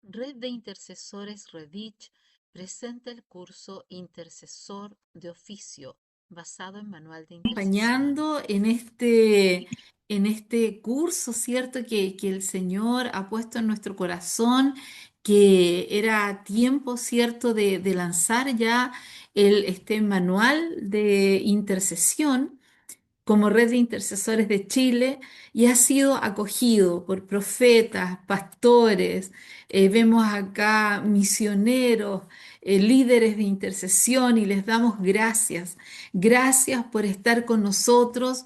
Red de Intercesores Redich presenta el curso Intercesor de Oficio, basado en Manual de Intercesión. Acompañando en este curso, ¿cierto? Que el Señor ha puesto en nuestro corazón, que era tiempo, ¿cierto?, de lanzar ya este manual de intercesión como Red de Intercesores de Chile y ha sido acogido por profetas, pastores, vemos acá misioneros, líderes de intercesión y les damos gracias. Gracias por estar con nosotros,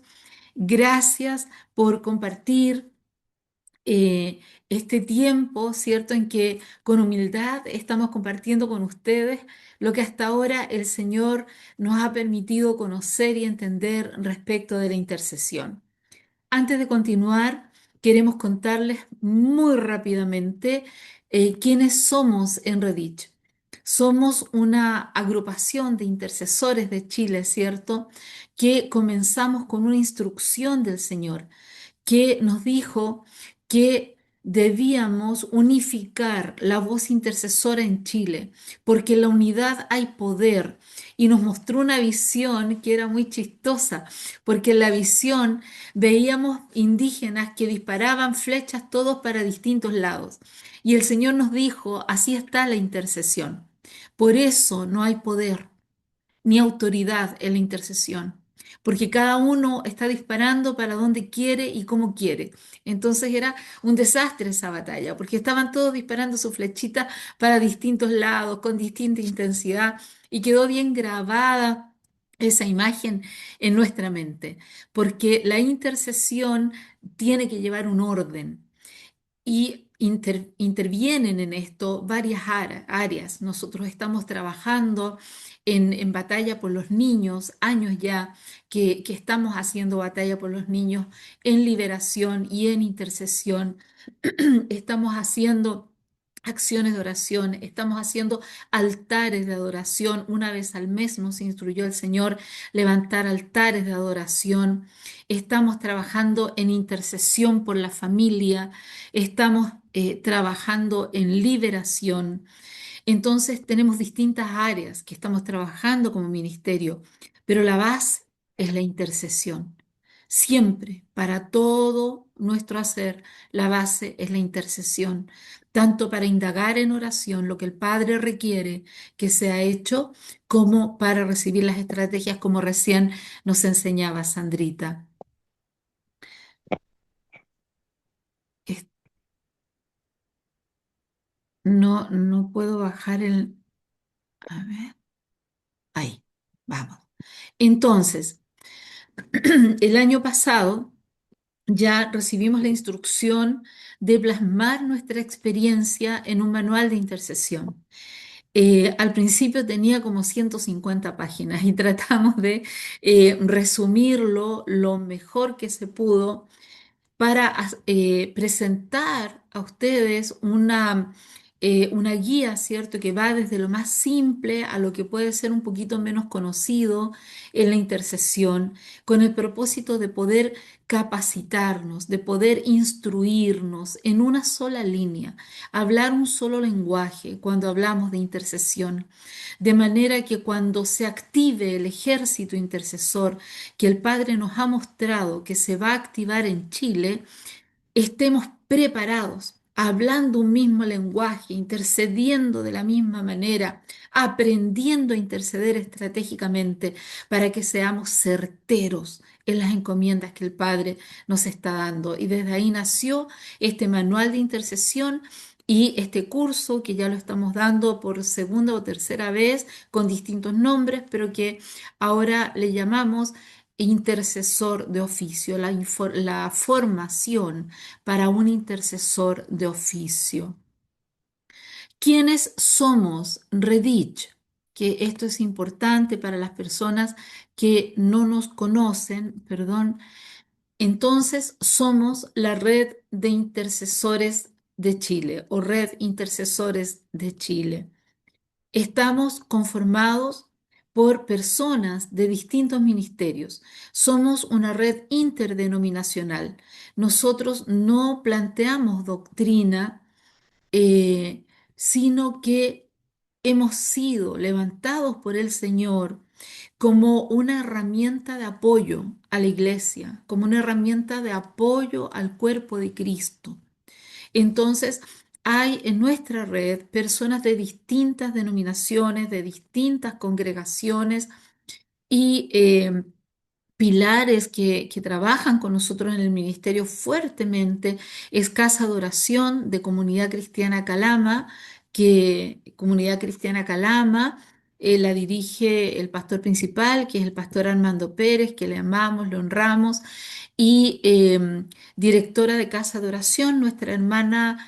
gracias por compartir este tiempo, ¿cierto? En que con humildad estamos compartiendo con ustedes lo que hasta ahora el Señor nos ha permitido conocer y entender respecto de la intercesión. Antes de continuar, queremos contarles muy rápidamente quiénes somos en Redich. Somos una agrupación de intercesores de Chile, ¿cierto? Que comenzamos con una instrucción del Señor que nos dijo que debíamos unificar la voz intercesora en Chile, porque en la unidad hay poder. Y nos mostró una visión que era muy chistosa, porque en la visión veíamos indígenas que disparaban flechas todos para distintos lados. Y el Señor nos dijo, así está la intercesión. Por eso no hay poder ni autoridad en la intercesión, porque cada uno está disparando para donde quiere y cómo quiere. Entonces era un desastre esa batalla, porque estaban todos disparando su flechita para distintos lados, con distinta intensidad, y quedó bien grabada esa imagen en nuestra mente, porque la intercesión tiene que llevar un orden y intervienen en esto varias áreas. Nosotros estamos trabajando en batalla por los niños, años ya que estamos haciendo batalla por los niños en liberación y en intercesión. Estamos haciendo acciones de oración, estamos haciendo altares de adoración. Una vez al mes nos instruyó el Señor levantar altares de adoración. Estamos trabajando en intercesión por la familia, estamos trabajando en liberación. Entonces tenemos distintas áreas que estamos trabajando como ministerio, pero la base es la intercesión. Siempre, para todo nuestro hacer, la base es la intercesión, tanto para indagar en oración lo que el Padre requiere que sea hecho, como para recibir las estrategias como recién nos enseñaba Sandrita. Es- no puedo bajar el... A ver, ahí, vamos. Entonces, el año pasado ya recibimos la instrucción de plasmar nuestra experiencia en un manual de intercesión. Al principio tenía como 150 páginas y tratamos de resumirlo lo mejor que se pudo para presentar a ustedes una guía, ¿cierto? Que va desde lo más simple a lo que puede ser un poquito menos conocido en la intercesión, con el propósito de poder capacitarnos, de poder instruirnos en una sola línea, hablar un solo lenguaje cuando hablamos de intercesión, de manera que cuando se active el ejército intercesor que el Padre nos ha mostrado que se va a activar en Chile, estemos preparados, hablando un mismo lenguaje, intercediendo de la misma manera, aprendiendo a interceder estratégicamente para que seamos certeros en las encomiendas que el Padre nos está dando. Y desde ahí nació este manual de intercesión y este curso que ya lo estamos dando por segunda o tercera vez con distintos nombres, pero que ahora le llamamos intercesor de oficio, la formación para un intercesor de oficio. ¿Quiénes somos? Redich, que esto es importante para las personas que no nos conocen, perdón. Entonces, somos la red de intercesores de Chile o red intercesores de Chile. Estamos conformados por personas de distintos ministerios. Somos una red interdenominacional. Nosotros no planteamos doctrina sino que hemos sido levantados por el Señor como una herramienta de apoyo a la iglesia, como una herramienta de apoyo al cuerpo de Cristo. Entonces, hay en nuestra red personas de distintas denominaciones, de distintas congregaciones y pilares que trabajan con nosotros en el ministerio fuertemente. Es Casa de Oración de Comunidad Cristiana Calama, que Comunidad Cristiana Calama la dirige el pastor principal, que es el pastor Armando Pérez, que le amamos, le honramos, y directora de Casa de Oración, nuestra hermana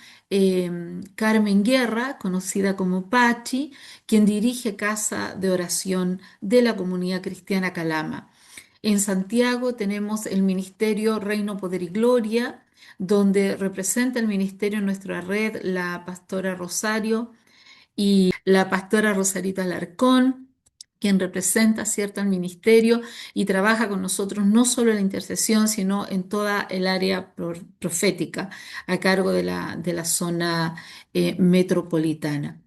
Carmen Guerra, conocida como Pachi, quien dirige Casa de Oración de la Comunidad Cristiana Calama. En Santiago tenemos el Ministerio Reino, Poder y Gloria, donde representa el ministerio en nuestra red la pastora Rosario y la pastora Rosarita Alarcón, quien representa, ¿cierto?, al ministerio y trabaja con nosotros no solo en la intercesión, sino en toda el área profética a cargo de la zona metropolitana.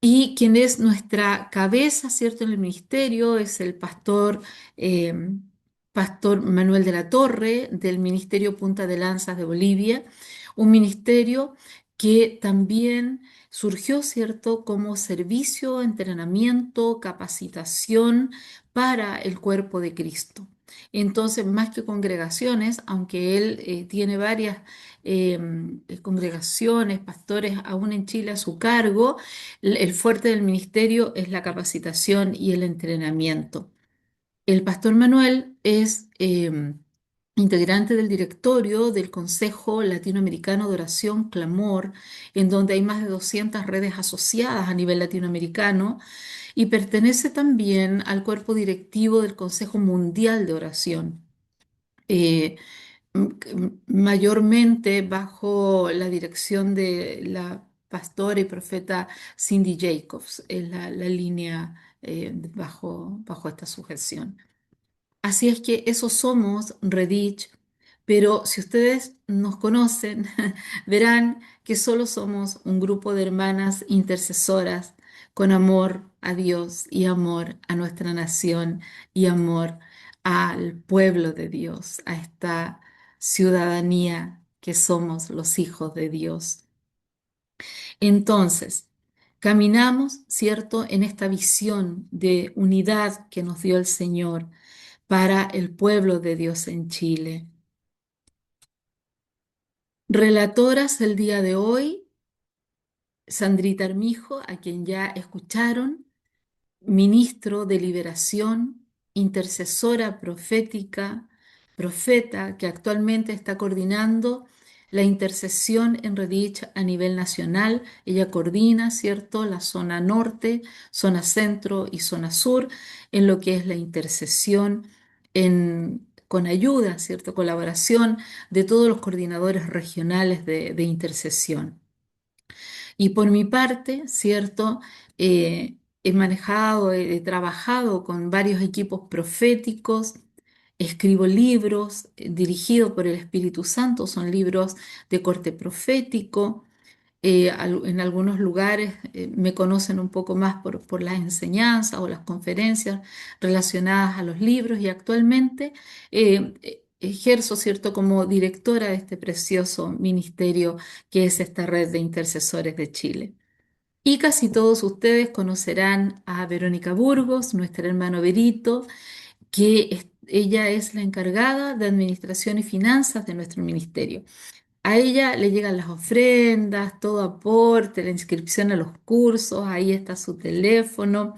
Y quien es nuestra cabeza, ¿cierto?, en el ministerio es el eh, pastor Manuel de la Torre del Ministerio Punta de Lanzas de Bolivia, un ministerio que también surgió, ¿cierto?, como servicio, entrenamiento, capacitación para el cuerpo de Cristo. Entonces, más que congregaciones, aunque él tiene varias eh, congregaciones, pastores aún en Chile a su cargo, el fuerte del ministerio es la capacitación y el entrenamiento. El pastor Manuel es integrante del directorio del Consejo Latinoamericano de Oración Clamor, en donde hay más de 200 redes asociadas a nivel latinoamericano, y pertenece también al cuerpo directivo del Consejo Mundial de Oración. Eh, Mayormente bajo la dirección de la pastora y profeta Cindy Jacobs, es la línea bajo esta sujeción. Así es que eso somos, Redich, pero si ustedes nos conocen, verán que solo somos un grupo de hermanas intercesoras con amor a Dios y amor a nuestra nación y amor al pueblo de Dios, a esta ciudadanía que somos los hijos de Dios. Entonces, caminamos, ¿cierto?, en esta visión de unidad que nos dio el Señor para el pueblo de Dios en Chile. Relatoras el día de hoy, Sandrita Armijo, a quien ya escucharon, ministro de liberación, intercesora profética, profeta que actualmente está coordinando la intercesión en Redich a nivel nacional. Ella coordina, ¿cierto?, la zona norte, zona centro y zona sur en lo que es la intercesión con ayuda, ¿cierto?, colaboración de todos los coordinadores regionales de intercesión. Y por mi parte, ¿cierto? He manejado, he trabajado con varios equipos proféticos, escribo libros dirigidos por el Espíritu Santo, son libros de corte profético. En algunos lugares me conocen un poco más por las enseñanzas o las conferencias relacionadas a los libros y actualmente ejerzo, ¿cierto?, como directora de este precioso ministerio que es esta red de intercesores de Chile. Y casi todos ustedes conocerán a Verónica Burgos, nuestra hermano Berito, ella es la encargada de administración y finanzas de nuestro ministerio. A ella le llegan las ofrendas, todo aporte, la inscripción a los cursos, ahí está su teléfono.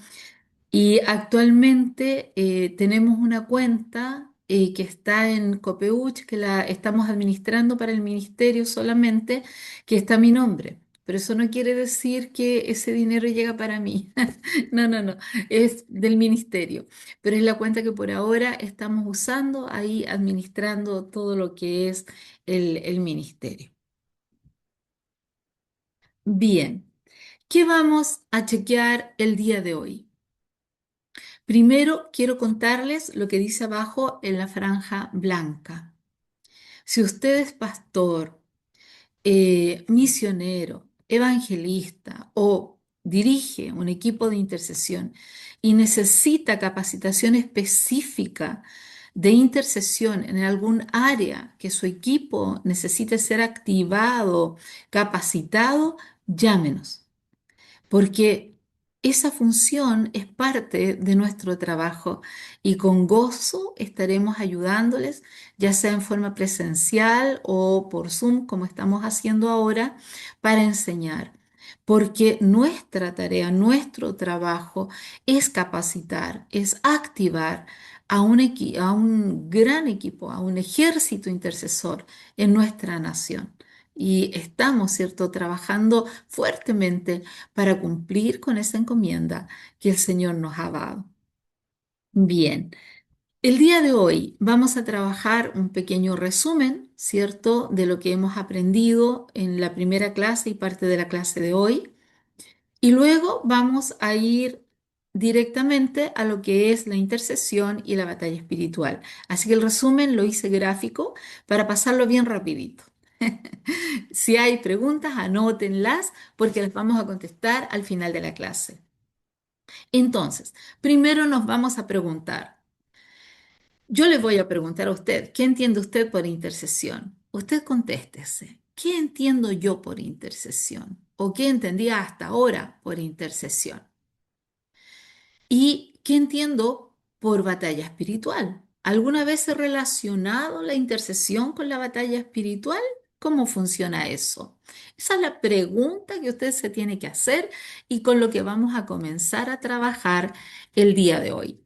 Y actualmente tenemos una cuenta que está en Copeuch, que la estamos administrando para el ministerio solamente, que está a mi nombre. Pero eso no quiere decir que ese dinero llega para mí. No, no, no, es del ministerio. Pero es la cuenta que por ahora estamos usando ahí administrando todo lo que es el ministerio. Bien, ¿qué vamos a chequear el día de hoy? Primero quiero contarles lo que dice abajo en la franja blanca. Si usted es pastor, misionero, evangelista o dirige un equipo de intercesión y necesita capacitación específica de intercesión en algún área que su equipo necesite ser activado, capacitado, llámenos, porque esa función es parte de nuestro trabajo y con gozo estaremos ayudándoles, ya sea en forma presencial o por Zoom, como estamos haciendo ahora, para enseñar. Porque nuestra tarea, nuestro trabajo es capacitar, es activar a un gran equipo, a un ejército intercesor en nuestra nación. Y estamos, ¿cierto?, trabajando fuertemente para cumplir con esa encomienda que el Señor nos ha dado. Bien, el día de hoy vamos a trabajar un pequeño resumen, ¿cierto?, de lo que hemos aprendido en la primera clase y parte de la clase de hoy. Y luego vamos a ir directamente a lo que es la intercesión y la batalla espiritual. Así que el resumen lo hice gráfico para pasarlo bien rapidito. Si hay preguntas, anótenlas porque las vamos a contestar al final de la clase. Entonces, primero nos vamos a preguntar. Yo le voy a preguntar a usted, ¿qué entiende usted por intercesión? Usted contéstese, ¿qué entiendo yo por intercesión? ¿O qué entendía hasta ahora por intercesión? ¿Y qué entiendo por batalla espiritual? ¿Alguna vez he relacionado la intercesión con la batalla espiritual? ¿Cómo funciona eso? Esa es la pregunta que usted se tiene que hacer y con lo que vamos a comenzar a trabajar el día de hoy.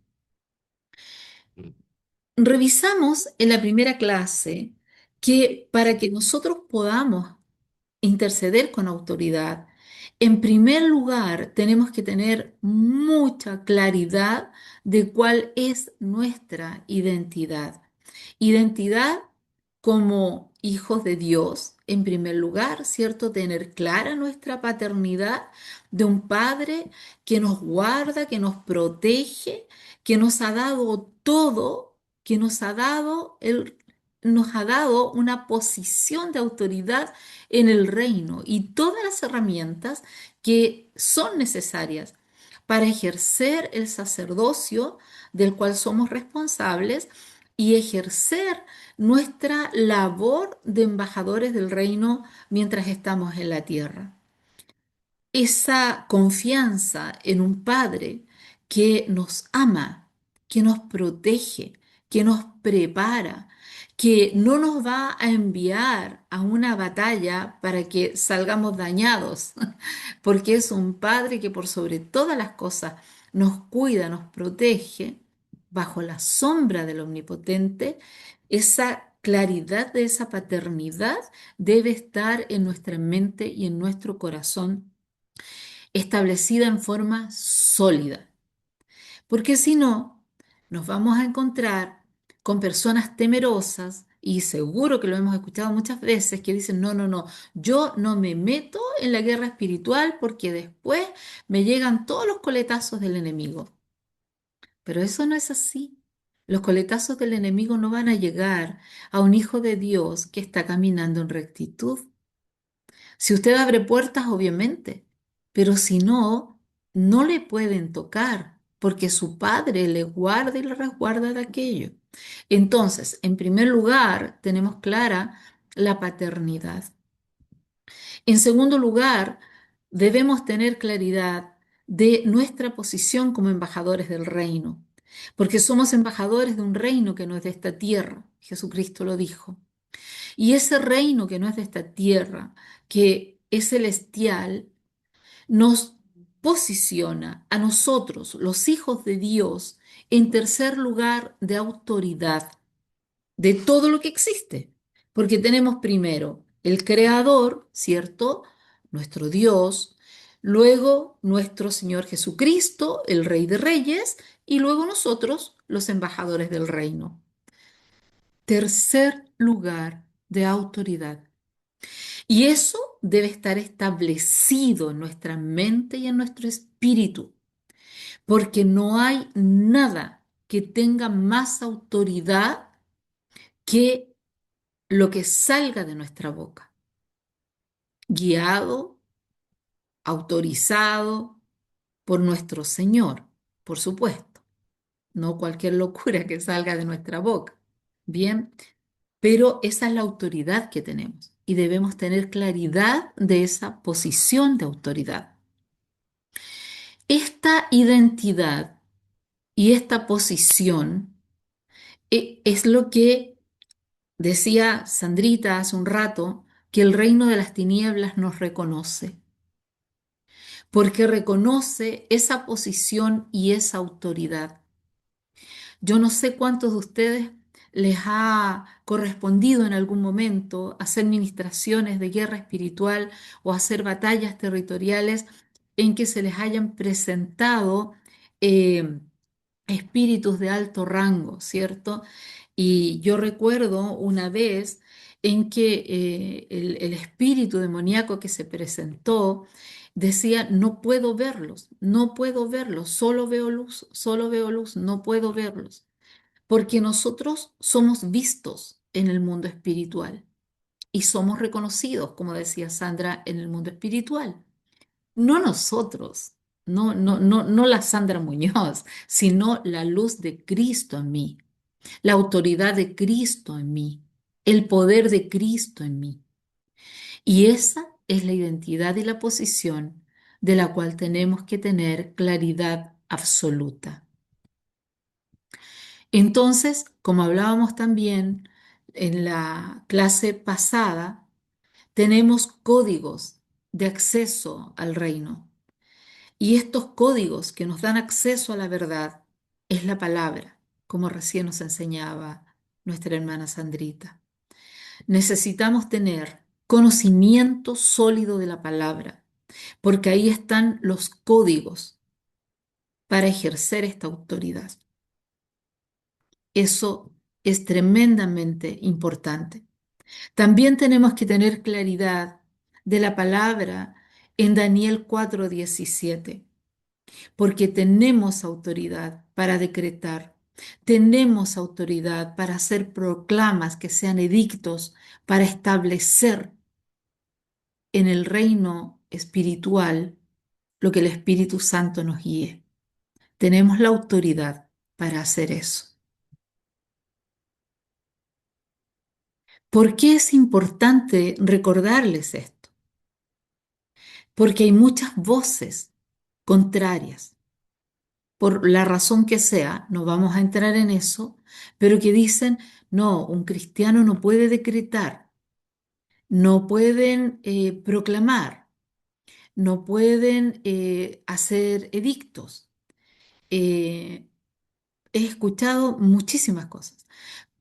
Revisamos en la primera clase que para que nosotros podamos interceder con autoridad, en primer lugar tenemos que tener mucha claridad de cuál es nuestra identidad. Identidad como hijos de Dios, en primer lugar, ¿cierto? Tener clara nuestra paternidad de un Padre que nos guarda, que nos protege, que nos ha dado todo, que nos ha dado una posición de autoridad en el reino y todas las herramientas que son necesarias para ejercer el sacerdocio del cual somos responsables y ejercer nuestra labor de embajadores del reino mientras estamos en la tierra. Esa confianza en un Padre que nos ama, que nos protege, que nos prepara, que no nos va a enviar a una batalla para que salgamos dañados, porque es un Padre que por sobre todas las cosas nos cuida, nos protege, bajo la sombra del Omnipotente. Esa claridad de esa paternidad debe estar en nuestra mente y en nuestro corazón, establecida en forma sólida, porque si no, nos vamos a encontrar con personas temerosas, y seguro que lo hemos escuchado muchas veces, que dicen, no, no, no, yo no me meto en la guerra espiritual porque después me llegan todos los coletazos del enemigo. Pero eso no es así. Los coletazos del enemigo no van a llegar a un hijo de Dios que está caminando en rectitud. Si usted abre puertas, obviamente, pero si no, no le pueden tocar, porque su padre le guarda y le resguarda de aquello. Entonces, en primer lugar, tenemos clara la paternidad. En segundo lugar, debemos tener claridad de nuestra posición como embajadores del reino, porque somos embajadores de un reino que no es de esta tierra. Jesucristo lo dijo. Y ese reino que no es de esta tierra, que es celestial, nos posiciona a nosotros, los hijos de Dios, en tercer lugar de autoridad de todo lo que existe. Porque tenemos primero el Creador, ¿cierto? Nuestro Dios, luego nuestro Señor Jesucristo, el Rey de Reyes, y luego nosotros, los embajadores del reino. Tercer lugar de autoridad. Y eso debe estar establecido en nuestra mente y en nuestro espíritu, porque no hay nada que tenga más autoridad que lo que salga de nuestra boca, guiado autorizado por nuestro Señor, por supuesto, no cualquier locura que salga de nuestra boca. Bien, pero esa es la autoridad que tenemos y debemos tener claridad de esa posición de autoridad. Esta identidad y esta posición es lo que decía Sandrita hace un rato, que el reino de las tinieblas nos reconoce, porque reconoce esa posición y esa autoridad. Yo no sé cuántos de ustedes les ha correspondido en algún momento hacer ministraciones de guerra espiritual o hacer batallas territoriales en que se les hayan presentado eh, espíritus de alto rango, ¿cierto? Y yo recuerdo una vez en que el espíritu demoníaco que se presentó decía, no puedo verlos, no puedo verlos, solo veo luz, no puedo verlos, porque nosotros somos vistos en el mundo espiritual y somos reconocidos, como decía Sandra, en el mundo espiritual. No nosotros, no la Sandra Muñoz, sino la luz de Cristo en mí, la autoridad de Cristo en mí, el poder de Cristo en mí. Y esa es la identidad y la posición de la cual tenemos que tener claridad absoluta. Entonces, como hablábamos también en la clase pasada, tenemos códigos de acceso al reino. Y estos códigos que nos dan acceso a la verdad es la palabra, como recién nos enseñaba nuestra hermana Sandrita. Necesitamos tener conocimiento sólido de la palabra, porque ahí están los códigos para ejercer esta autoridad. Eso es tremendamente importante. También tenemos que tener claridad de la palabra en Daniel 4:17, porque tenemos autoridad para decretar, tenemos autoridad para hacer proclamas que sean edictos, para establecer en el reino espiritual lo que el Espíritu Santo nos guíe. Tenemos la autoridad para hacer eso. ¿Por qué es importante recordarles esto? Porque hay muchas voces contrarias, por la razón que sea, no vamos a entrar en eso, pero que dicen, no, un cristiano no puede decretar, no pueden proclamar, no pueden hacer edictos. Eh, He escuchado muchísimas cosas,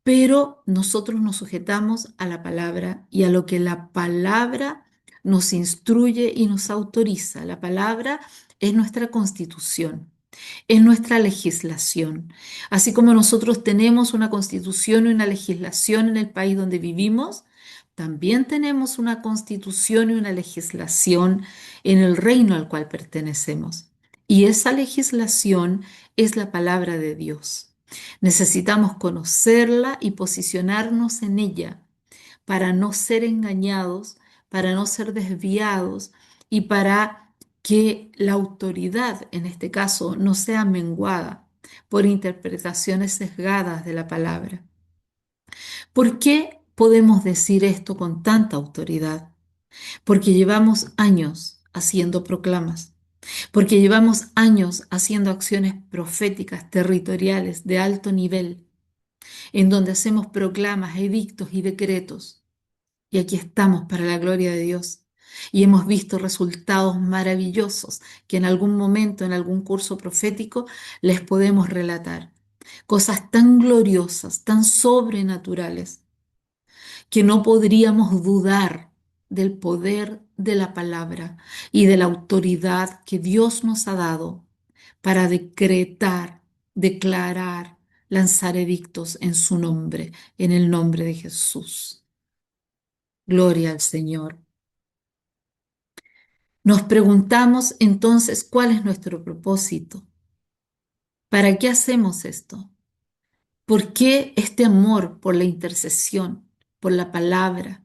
pero nosotros nos sujetamos a la palabra y a lo que la palabra nos instruye y nos autoriza. La palabra es nuestra constitución, es nuestra legislación. Así como nosotros tenemos una constitución y una legislación en el país donde vivimos, también tenemos una constitución y una legislación en el reino al cual pertenecemos. Y esa legislación es la palabra de Dios. Necesitamos conocerla y posicionarnos en ella para no ser engañados, para no ser desviados y para que la autoridad, en este caso, no sea menguada por interpretaciones sesgadas de la palabra. ¿Por qué podemos decir esto con tanta autoridad? Porque llevamos años haciendo proclamas, porque llevamos años haciendo acciones proféticas territoriales de alto nivel, en donde hacemos proclamas, edictos y decretos. Y aquí estamos para la gloria de Dios. Y hemos visto resultados maravillosos que en algún momento, en algún curso profético, les podemos relatar. Cosas tan gloriosas, tan sobrenaturales, que no podríamos dudar del poder de la palabra y de la autoridad que Dios nos ha dado para decretar, declarar, lanzar edictos en su nombre, en el nombre de Jesús. Gloria al Señor. Nos preguntamos entonces cuál es nuestro propósito. ¿Para qué hacemos esto? ¿Por qué este amor por la intercesión, por la palabra?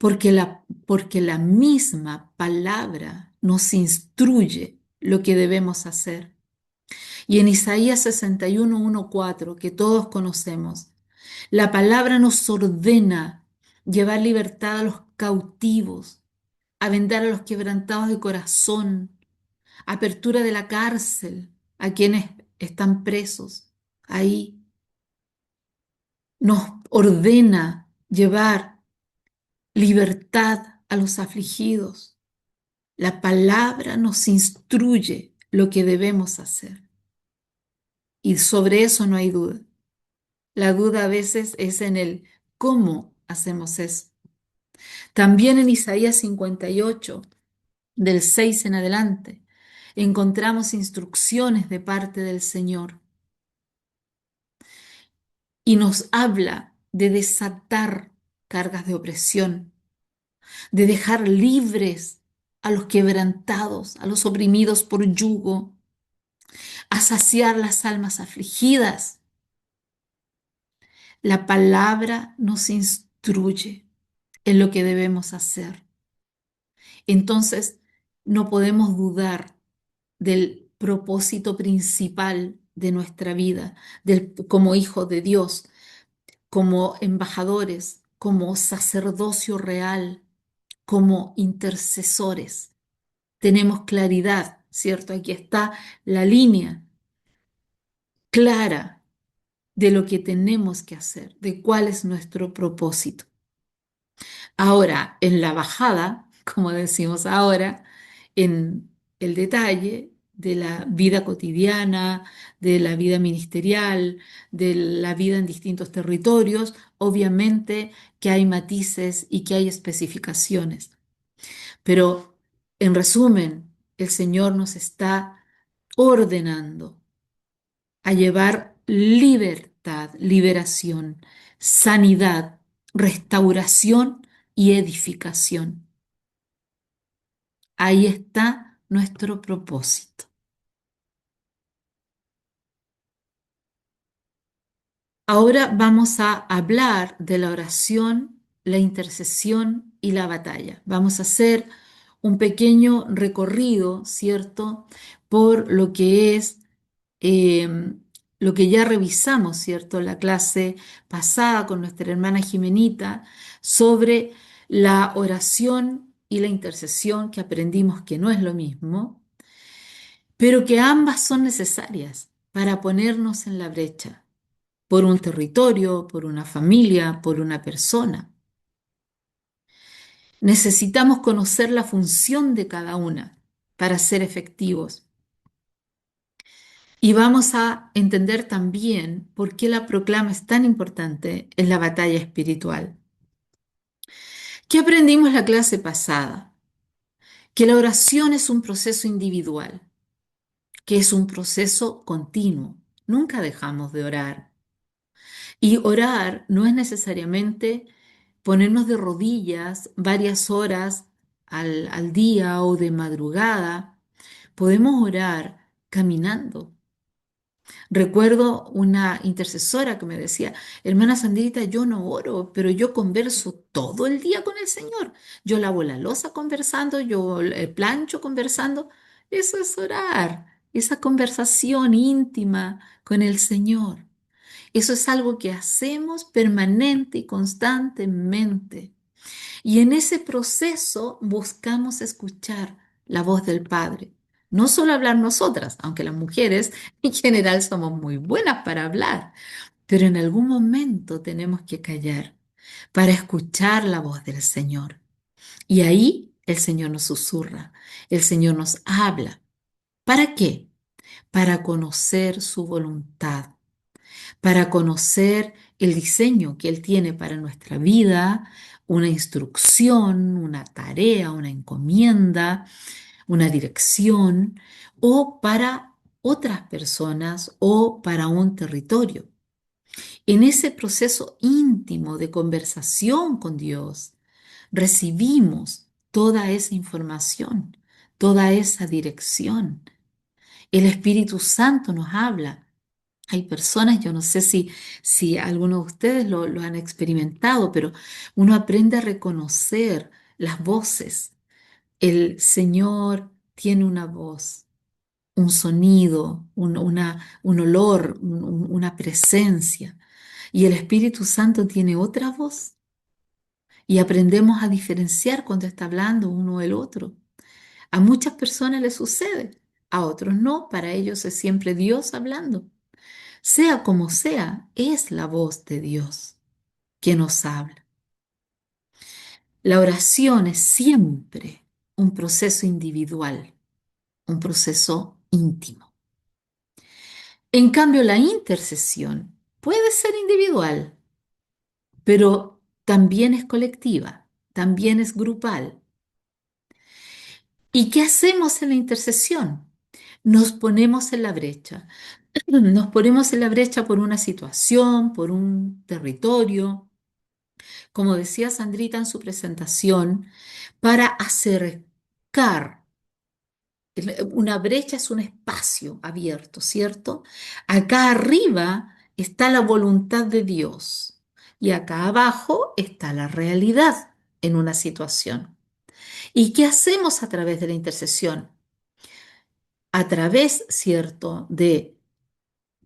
porque la misma palabra nos instruye lo que debemos hacer. Y en Isaías 61, 1, 4, que todos conocemos, la palabra nos ordena llevar libertad a los cautivos, a vendar a los quebrantados de corazón, apertura de la cárcel a quienes están presos. Ahí nos ordena llevar libertad a los afligidos. La palabra nos instruye lo que debemos hacer. Y sobre eso no hay duda. La duda a veces es en el cómo hacemos eso. También en Isaías 58, del 6 en adelante, encontramos instrucciones de parte del Señor y nos habla de desatar cargas de opresión, de dejar libres a los quebrantados, a los oprimidos por yugo, a saciar las almas afligidas. La palabra nos instruye en lo que debemos hacer. Entonces, no podemos dudar del propósito principal de nuestra vida, como hijos de Dios, como embajadores, como sacerdocio real, como intercesores. Tenemos claridad, ¿cierto? Aquí está la línea clara de lo que tenemos que hacer, de cuál es nuestro propósito. Ahora, en la bajada, como decimos ahora, en el detalle de la vida cotidiana, de la vida ministerial, de la vida en distintos territorios, obviamente que hay matices y que hay especificaciones. Pero, en resumen, el Señor nos está ordenando a llevar libertad, liberación, sanidad, restauración y edificación. Ahí está nuestro propósito. Ahora vamos a hablar de la oración, la intercesión y la batalla. Vamos a hacer un pequeño recorrido, ¿cierto? Por lo que es lo que ya revisamos, ¿cierto? La clase pasada con nuestra hermana Jimenita sobre la oración y la intercesión, que aprendimos que no es lo mismo, pero que ambas son necesarias para ponernos en la brecha por un territorio, por una familia, por una persona. Necesitamos conocer la función de cada una para ser efectivos. Y vamos a entender también por qué la proclama es tan importante en la batalla espiritual. ¿Qué aprendimos la clase pasada? Que la oración es un proceso individual, que es un proceso continuo. Nunca dejamos de orar. Y orar no es necesariamente ponernos de rodillas varias horas al día o de madrugada. Podemos orar caminando. Recuerdo una intercesora que me decía, hermana Sandrita, yo no oro, pero yo converso todo el día con el Señor. Yo lavo la loza conversando, yo plancho conversando. Eso es orar, esa conversación íntima con el Señor. Eso es algo que hacemos permanente y constantemente. Y en ese proceso buscamos escuchar la voz del Padre. No solo hablar nosotras, aunque las mujeres en general somos muy buenas para hablar, pero en algún momento tenemos que callar para escuchar la voz del Señor. Y ahí el Señor nos susurra, el Señor nos habla. ¿Para qué? Para conocer su voluntad, para conocer el diseño que Él tiene para nuestra vida, una instrucción, una tarea, una encomienda, una dirección, o para otras personas o para un territorio. En ese proceso íntimo de conversación con Dios, recibimos toda esa información, toda esa dirección. El Espíritu Santo nos habla Hay personas, yo no sé si algunos de ustedes lo han experimentado, pero uno aprende a reconocer las voces. El Señor tiene una voz, un sonido, un olor, una presencia. Y el Espíritu Santo tiene otra voz. Y aprendemos a diferenciar cuando está hablando uno del otro. A muchas personas les sucede, a otros no. Para ellos es siempre Dios hablando. Sea como sea, es la voz de Dios que nos habla. La oración es siempre un proceso individual, un proceso íntimo. En cambio, la intercesión puede ser individual, pero también es colectiva, también es grupal. ¿Y qué hacemos en la intercesión? Nos ponemos en la brecha. Nos ponemos en la brecha por una situación, por un territorio, como decía Sandrita en su presentación, para acercar. Una brecha es un espacio abierto, ¿cierto? Acá arriba está la voluntad de Dios y acá abajo está la realidad en una situación. ¿Y qué hacemos a través de la intercesión? A través, ¿cierto?, de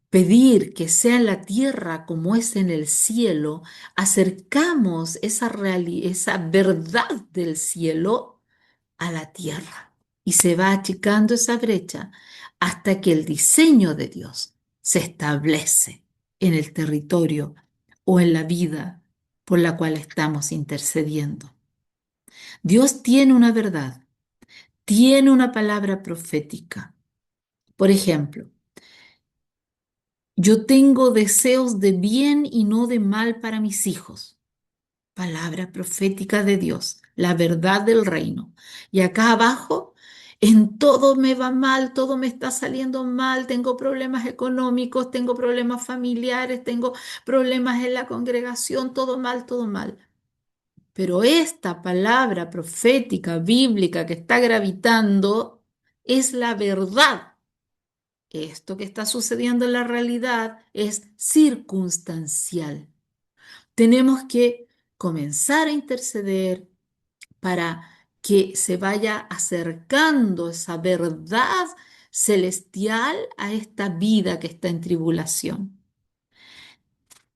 pedir que sea en la tierra como es en el cielo, acercamos esa verdad del cielo a la tierra y se va achicando esa brecha hasta que el diseño de Dios se establece en el territorio o en la vida por la cual estamos intercediendo. Dios tiene una verdad, tiene una palabra profética. Por ejemplo, yo tengo deseos de bien y no de mal para mis hijos. Palabra profética de Dios, la verdad del reino. Y acá abajo, en todo me va mal, todo me está saliendo mal, tengo problemas económicos, tengo problemas familiares, tengo problemas en la congregación, todo mal, todo mal. Pero esta palabra profética, bíblica que está gravitando, es la verdad. Esto que está sucediendo en la realidad es circunstancial. Tenemos que comenzar a interceder para que se vaya acercando esa verdad celestial a esta vida que está en tribulación.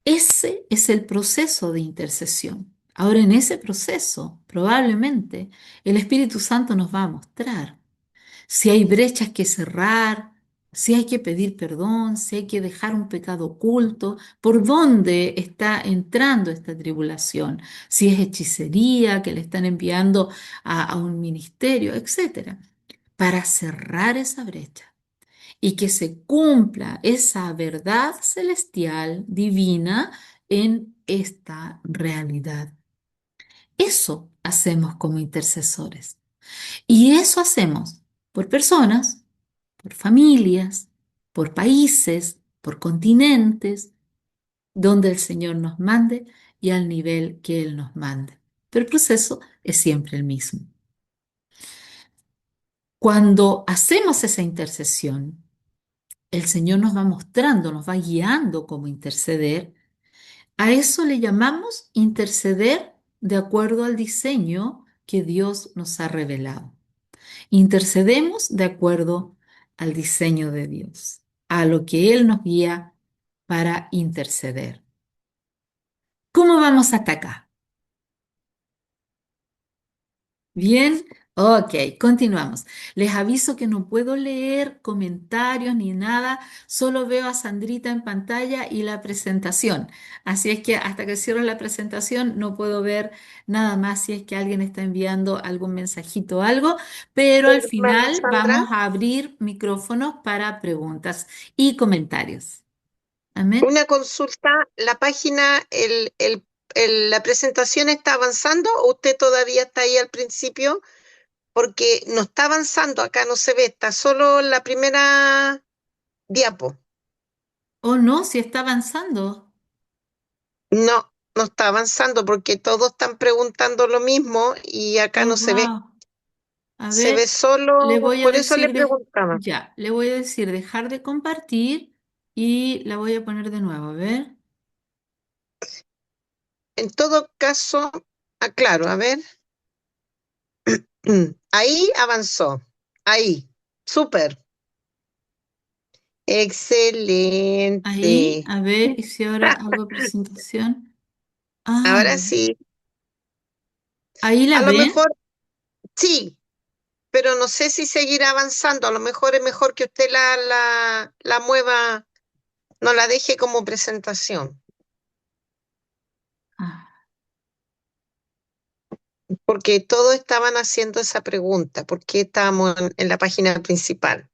Ese es el proceso de intercesión. Ahora, en ese proceso, probablemente el Espíritu Santo nos va a mostrar si hay brechas que cerrar, si hay que pedir perdón, si hay que dejar un pecado oculto, por dónde está entrando esta tribulación, si es hechicería que le están enviando a un ministerio, etcétera, para cerrar esa brecha y que se cumpla esa verdad celestial, divina, en esta realidad. Eso hacemos como intercesores. Y eso hacemos por personas, por familias, por países, por continentes, donde el Señor nos mande y al nivel que Él nos mande. Pero el proceso es siempre el mismo. Cuando hacemos esa intercesión, el Señor nos va mostrando, nos va guiando cómo interceder. A eso le llamamos interceder de acuerdo al diseño que Dios nos ha revelado. Intercedemos de acuerdo al diseño de Dios, a lo que Él nos guía para interceder. ¿Cómo vamos hasta acá? Bien, ok, continuamos. Les aviso que no puedo leer comentarios ni nada, solo veo a Sandrita en pantalla y la presentación. Así es que hasta que cierro la presentación no puedo ver nada más si es que alguien está enviando algún mensajito o algo, pero al Hermana final Sandra, vamos a abrir micrófonos para preguntas y comentarios. Amén. una consulta, la página, la presentación está avanzando o usted todavía está ahí al principio, porque no está avanzando, acá no se ve, está solo la primera diapo. Oh, no, si está avanzando. No, no está avanzando porque todos están preguntando lo mismo y acá Oh, no se ve. wow. A Se ve ver, le solo, voy a por eso le decir preguntaba. ya, le voy a decir dejar de compartir y la voy a poner de nuevo, a ver. En todo caso, claro, a ver. Ahí avanzó. Ahí. Súper. Ahí, Excelente. a ver, y si ahora hago presentación. Ah, Ahora sí. ahí la A lo ven. mejor sí, pero no sé si seguir avanzando. A lo mejor es mejor que usted la mueva, no la deje como presentación, Ah, porque todos estaban haciendo esa pregunta. ¿Por qué estábamos en la página principal?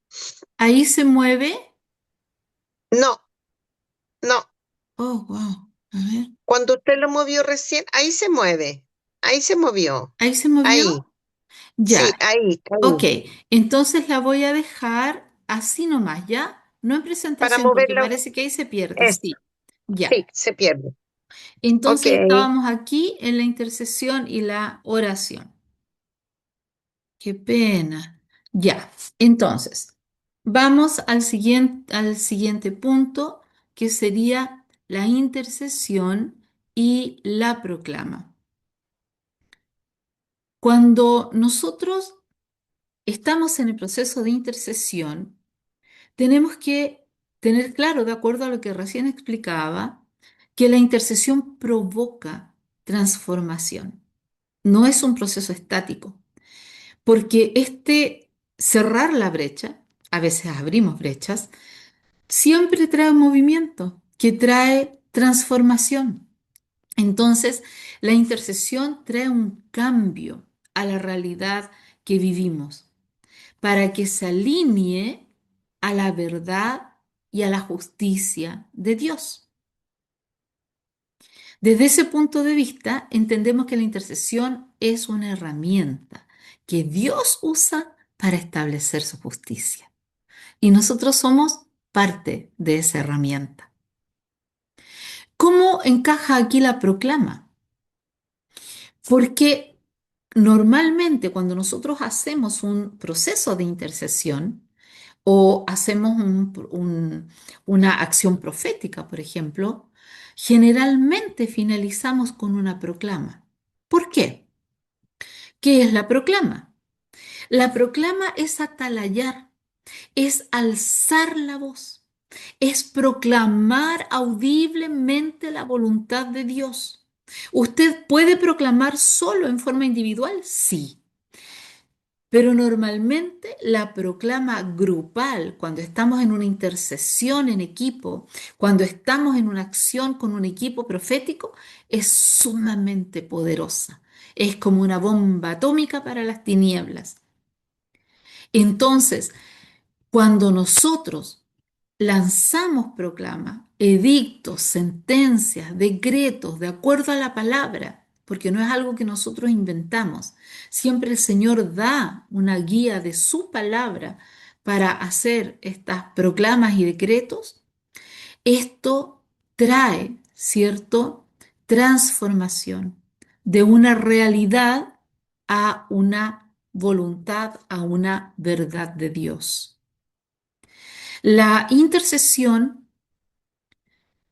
ahí se mueve. No, no. Oh, wow. A ver. Cuando usted lo movió recién, ahí se mueve. Ahí se movió. Ahí se movió. Ahí. Sí, Ya. ahí, Ok. ahí. Entonces la voy a dejar así nomás, ¿ya? No en Para presentación, porque moverlo, parece que ahí se pierde. eso. Sí. Ya. Sí, se pierde. Ok. Entonces estábamos aquí en la intercesión y la oración. Qué pena. Ya. Entonces, vamos al siguiente punto, que sería la intercesión y la proclama. Cuando nosotros estamos en el proceso de intercesión, tenemos que tener claro, de acuerdo a lo que recién explicaba, que la intercesión provoca transformación. No es un proceso estático, porque este cerrar la brecha, a veces abrimos brechas, siempre trae movimiento, que trae transformación. Entonces, la intercesión trae un cambio a la realidad que vivimos para que se alinee a la verdad y a la justicia de Dios. Desde ese punto de vista, entendemos que la intercesión es una herramienta que Dios usa para establecer su justicia. Y nosotros somos parte de esa herramienta. ¿Cómo encaja aquí la proclama? Porque normalmente cuando nosotros hacemos un proceso de intercesión o hacemos una acción profética, por ejemplo, generalmente finalizamos con una proclama. ¿Por qué? ¿Qué es la proclama? La proclama es atalayar, es alzar la voz, es proclamar audiblemente la voluntad de Dios. ¿Usted puede proclamar solo en forma individual? Sí. Pero normalmente la proclama grupal, cuando estamos en una intercesión en equipo, cuando estamos en una acción con un equipo profético, es sumamente poderosa. Es como una bomba atómica para las tinieblas. Entonces, cuando nosotros lanzamos proclama, edictos, sentencias, decretos, de acuerdo a la palabra, porque no es algo que nosotros inventamos. Siempre el Señor da una guía de su palabra para hacer estas proclamas y decretos. Esto trae, ¿cierto?, transformación de una realidad a una voluntad, a una verdad de Dios. La intercesión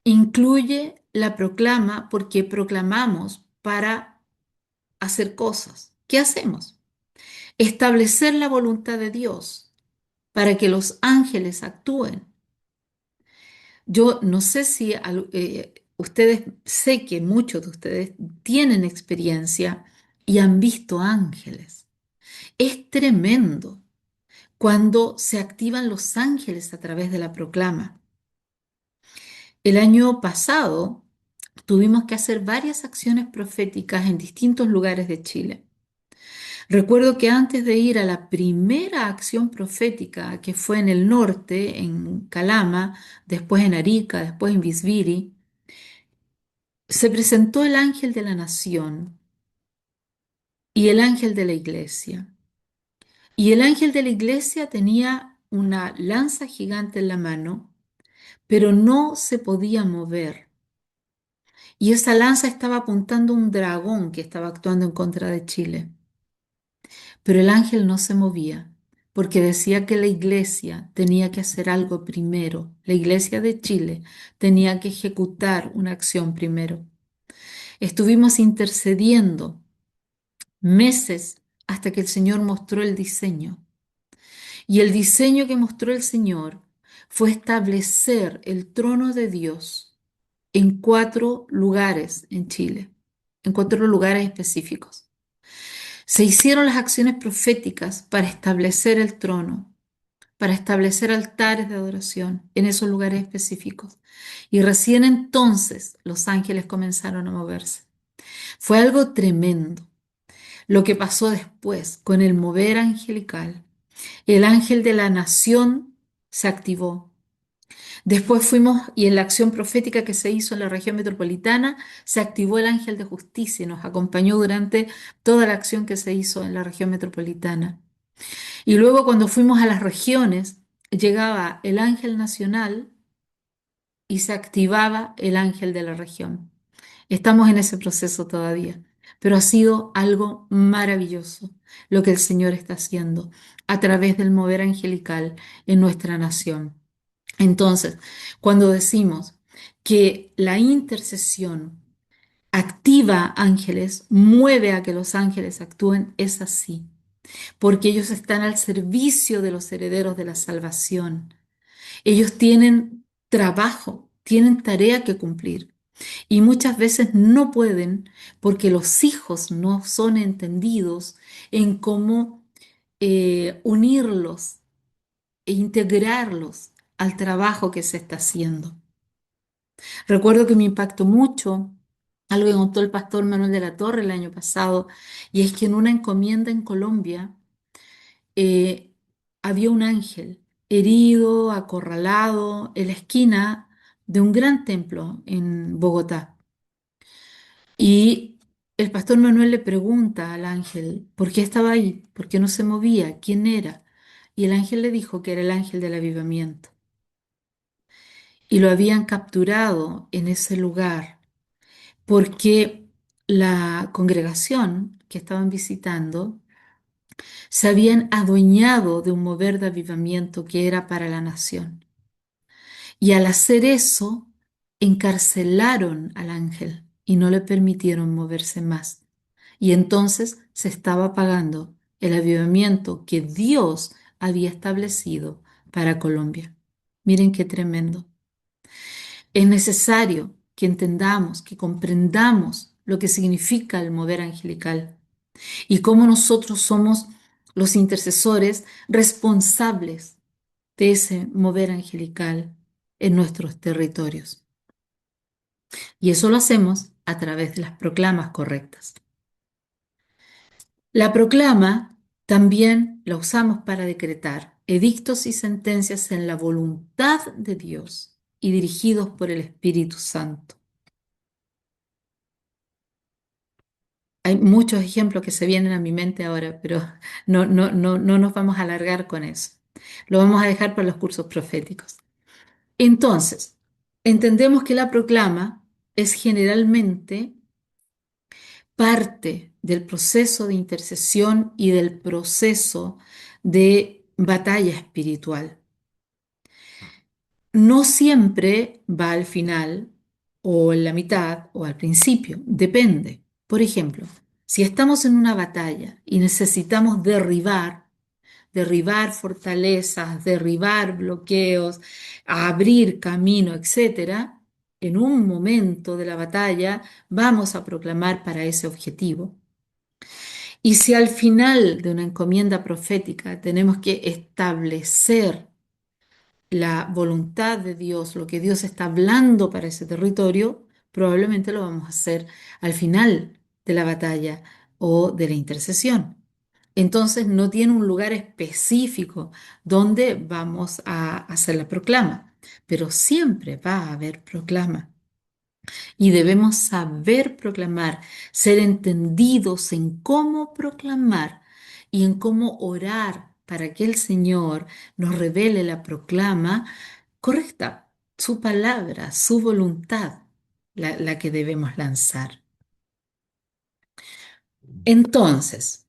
incluye la proclama porque proclamamos para hacer cosas. ¿Qué hacemos? Establecer la voluntad de Dios para que los ángeles actúen. Yo no sé si ustedes, sé que muchos de ustedes tienen experiencia y han visto ángeles. Es tremendo cuando se activan los ángeles a través de la proclama. El año pasado tuvimos que hacer varias acciones proféticas en distintos lugares de Chile. Recuerdo que antes de ir a la primera acción profética, que fue en el norte, en Calama, después en Arica, después en Visviri, se presentó el ángel de la nación y el ángel de la iglesia. Y el ángel de la iglesia tenía una lanza gigante en la mano, pero no se podía mover. Y esa lanza estaba apuntando a un dragón que estaba actuando en contra de Chile. Pero el ángel no se movía, porque decía que la iglesia tenía que hacer algo primero. La iglesia de Chile tenía que ejecutar una acción primero. Estuvimos intercediendo meses hasta que el Señor mostró el diseño. Y el diseño que mostró el Señor fue establecer el trono de Dios en 4 lugares en Chile, en 4 lugares específicos. Se hicieron las acciones proféticas para establecer el trono, para establecer altares de adoración en esos lugares específicos. Y recién entonces los ángeles comenzaron a moverse. Fue algo tremendo lo que pasó después con el mover angelical. El ángel de la nación se activó. Después fuimos y en la acción profética que se hizo en la región metropolitana se activó el ángel de justicia y nos acompañó durante toda la acción que se hizo en la región metropolitana. Y luego cuando fuimos a las regiones, llegaba el ángel nacional y se activaba el ángel de la región. Estamos en ese proceso todavía, pero ha sido algo maravilloso lo que el Señor está haciendo a través del mover angelical en nuestra nación. Entonces, cuando decimos que la intercesión activa ángeles, mueve a que los ángeles actúen, es así, porque ellos están al servicio de los herederos de la salvación. Ellos tienen trabajo, tienen tarea que cumplir y muchas veces no pueden porque los hijos no son entendidos en cómo unirlos e integrarlos al trabajo que se está haciendo. Recuerdo que me impactó mucho algo que contó el pastor Manuel de la Torre el año pasado, y es que en una encomienda en Colombia eh, había un ángel herido, acorralado en la esquina de un gran templo en Bogotá. Y el pastor Manuel le pregunta al ángel por qué estaba ahí, por qué no se movía, quién era. Y el ángel le dijo que era el ángel del avivamiento. Y lo habían capturado en ese lugar porque la congregación que estaban visitando se habían adueñado de un mover de avivamiento que era para la nación. Y al hacer eso, encarcelaron al ángel y no le permitieron moverse más. Y entonces se estaba apagando el avivamiento que Dios había establecido para Colombia. Miren qué tremendo. Es necesario que entendamos, que comprendamos lo que significa el mover angelical y cómo nosotros somos los intercesores responsables de ese mover angelical en nuestros territorios. Y eso lo hacemos a través de las proclamas correctas. La proclama también la usamos para decretar edictos y sentencias en la voluntad de Dios y dirigidos por el Espíritu Santo. Hay muchos ejemplos que se vienen a mi mente ahora, pero no nos vamos a alargar con eso. Lo vamos a dejar para los cursos proféticos. Entonces, entendemos que la proclama es generalmente parte del proceso de intercesión y del proceso de batalla espiritual. No siempre va al final o en la mitad o al principio, depende. Por ejemplo, si estamos en una batalla y necesitamos derribar fortalezas, derribar bloqueos, abrir camino, etcétera, en un momento de la batalla vamos a proclamar para ese objetivo. Y si al final de una encomienda profética tenemos que establecer la voluntad de Dios, lo que Dios está hablando para ese territorio, probablemente lo vamos a hacer al final de la batalla o de la intercesión. Entonces no tiene un lugar específico donde vamos a hacer la proclama, pero siempre va a haber proclama. Y debemos saber proclamar, ser entendidos en cómo proclamar y en cómo orar para que el Señor nos revele la proclama correcta, su palabra, su voluntad, la que debemos lanzar. Entonces,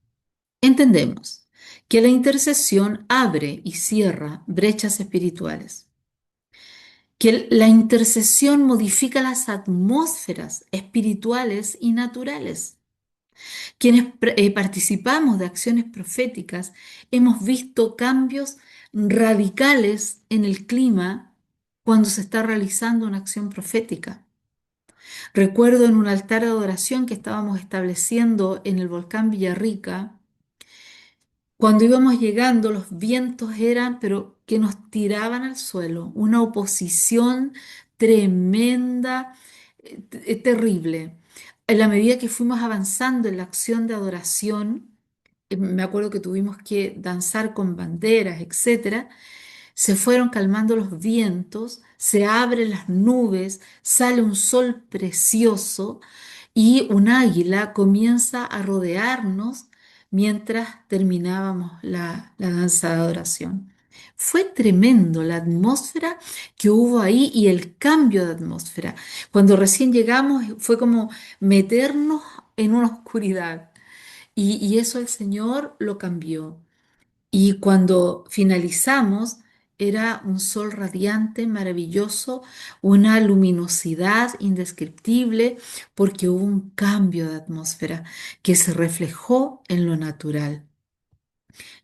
entendemos que la intercesión abre y cierra brechas espirituales, que la intercesión modifica las atmósferas espirituales y naturales. Quienes participamos de acciones proféticas hemos visto cambios radicales en el clima cuando se está realizando una acción profética. Recuerdo en un altar de adoración que estábamos estableciendo en el volcán Villarrica, cuando íbamos llegando, los vientos eran, pero que nos tiraban al suelo, una oposición tremenda, terrible. En la medida que fuimos avanzando en la acción de adoración, me acuerdo que tuvimos que danzar con banderas, etcétera, se fueron calmando los vientos, se abren las nubes, sale un sol precioso y un águila comienza a rodearnos mientras terminábamos la danza de adoración. Fue tremendo la atmósfera que hubo ahí y el cambio de atmósfera. Cuando recién llegamos fue como meternos en una oscuridad y eso el Señor lo cambió. Y cuando finalizamos, era un sol radiante, maravilloso, una luminosidad indescriptible, porque hubo un cambio de atmósfera que se reflejó en lo natural.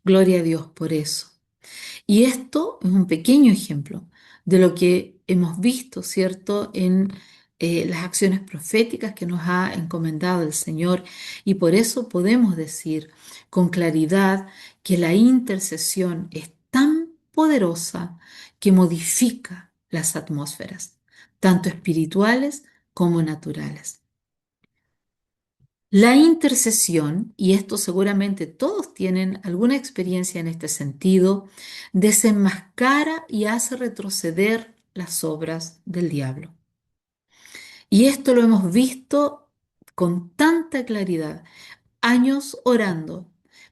Gloria a Dios por eso. Y esto es un pequeño ejemplo de lo que hemos visto, ¿cierto?, en las acciones proféticas que nos ha encomendado el Señor. Y por eso podemos decir con claridad que la intercesión es tan poderosa que modifica las atmósferas, tanto espirituales como naturales. La intercesión, y esto seguramente todos tienen alguna experiencia en este sentido, desenmascara y hace retroceder las obras del diablo. Y esto lo hemos visto con tanta claridad, años orando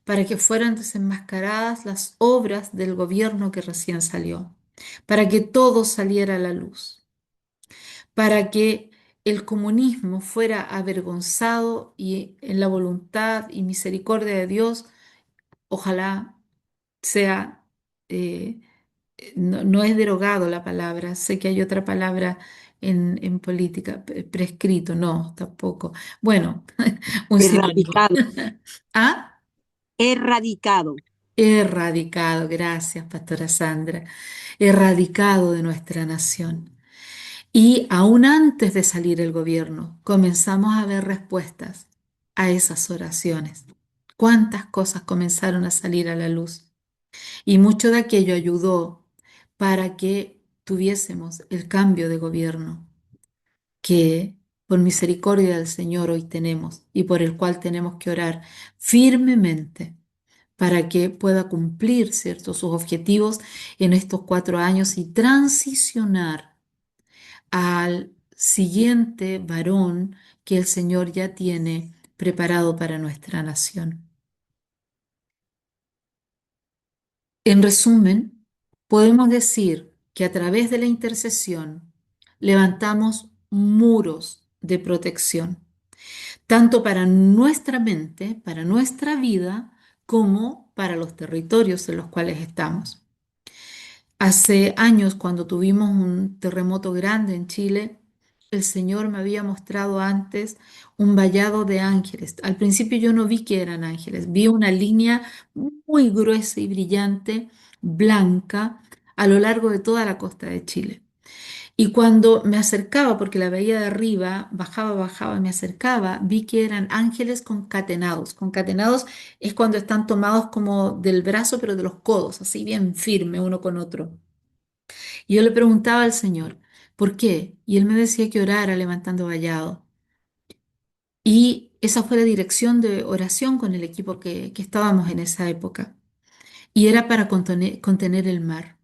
para que fueran desenmascaradas las obras del gobierno que recién salió, para que todo saliera a la luz, para que el comunismo fuera avergonzado y en la voluntad y misericordia de Dios, ojalá sea, eh, no es derogado la palabra, sé que hay otra palabra en política, prescrito, no, tampoco. Bueno, un sinónimo. Erradicado, ¿Ah? erradicado. Erradicado, gracias, Pastora Sandra, erradicado de nuestra nación. Y aún antes de salir el gobierno, comenzamos a ver respuestas a esas oraciones. ¿Cuántas cosas comenzaron a salir a la luz? Y mucho de aquello ayudó para que tuviésemos el cambio de gobierno que por misericordia del Señor hoy tenemos y por el cual tenemos que orar firmemente para que pueda cumplir, ¿cierto?, sus objetivos en estos 4 años y transicionar al siguiente varón que el Señor ya tiene preparado para nuestra nación. En resumen, podemos decir que a través de la intercesión levantamos muros de protección, tanto para nuestra mente, para nuestra vida, como para los territorios en los cuales estamos. Hace años, cuando tuvimos un terremoto grande en Chile, el Señor me había mostrado antes un vallado de ángeles. Al principio yo no vi que eran ángeles, vi una línea muy gruesa y brillante, blanca, a lo largo de toda la costa de Chile. Y cuando me acercaba, porque la veía de arriba, bajaba, bajaba, me acercaba, vi que eran ángeles concatenados. Concatenados es cuando están tomados como del brazo, pero de los codos, así bien firme uno con otro. Y yo le preguntaba al Señor, ¿por qué? Y él me decía que orara levantando vallado. Y esa fue la dirección de oración con el equipo que estábamos en esa época. Y era para contener el mar,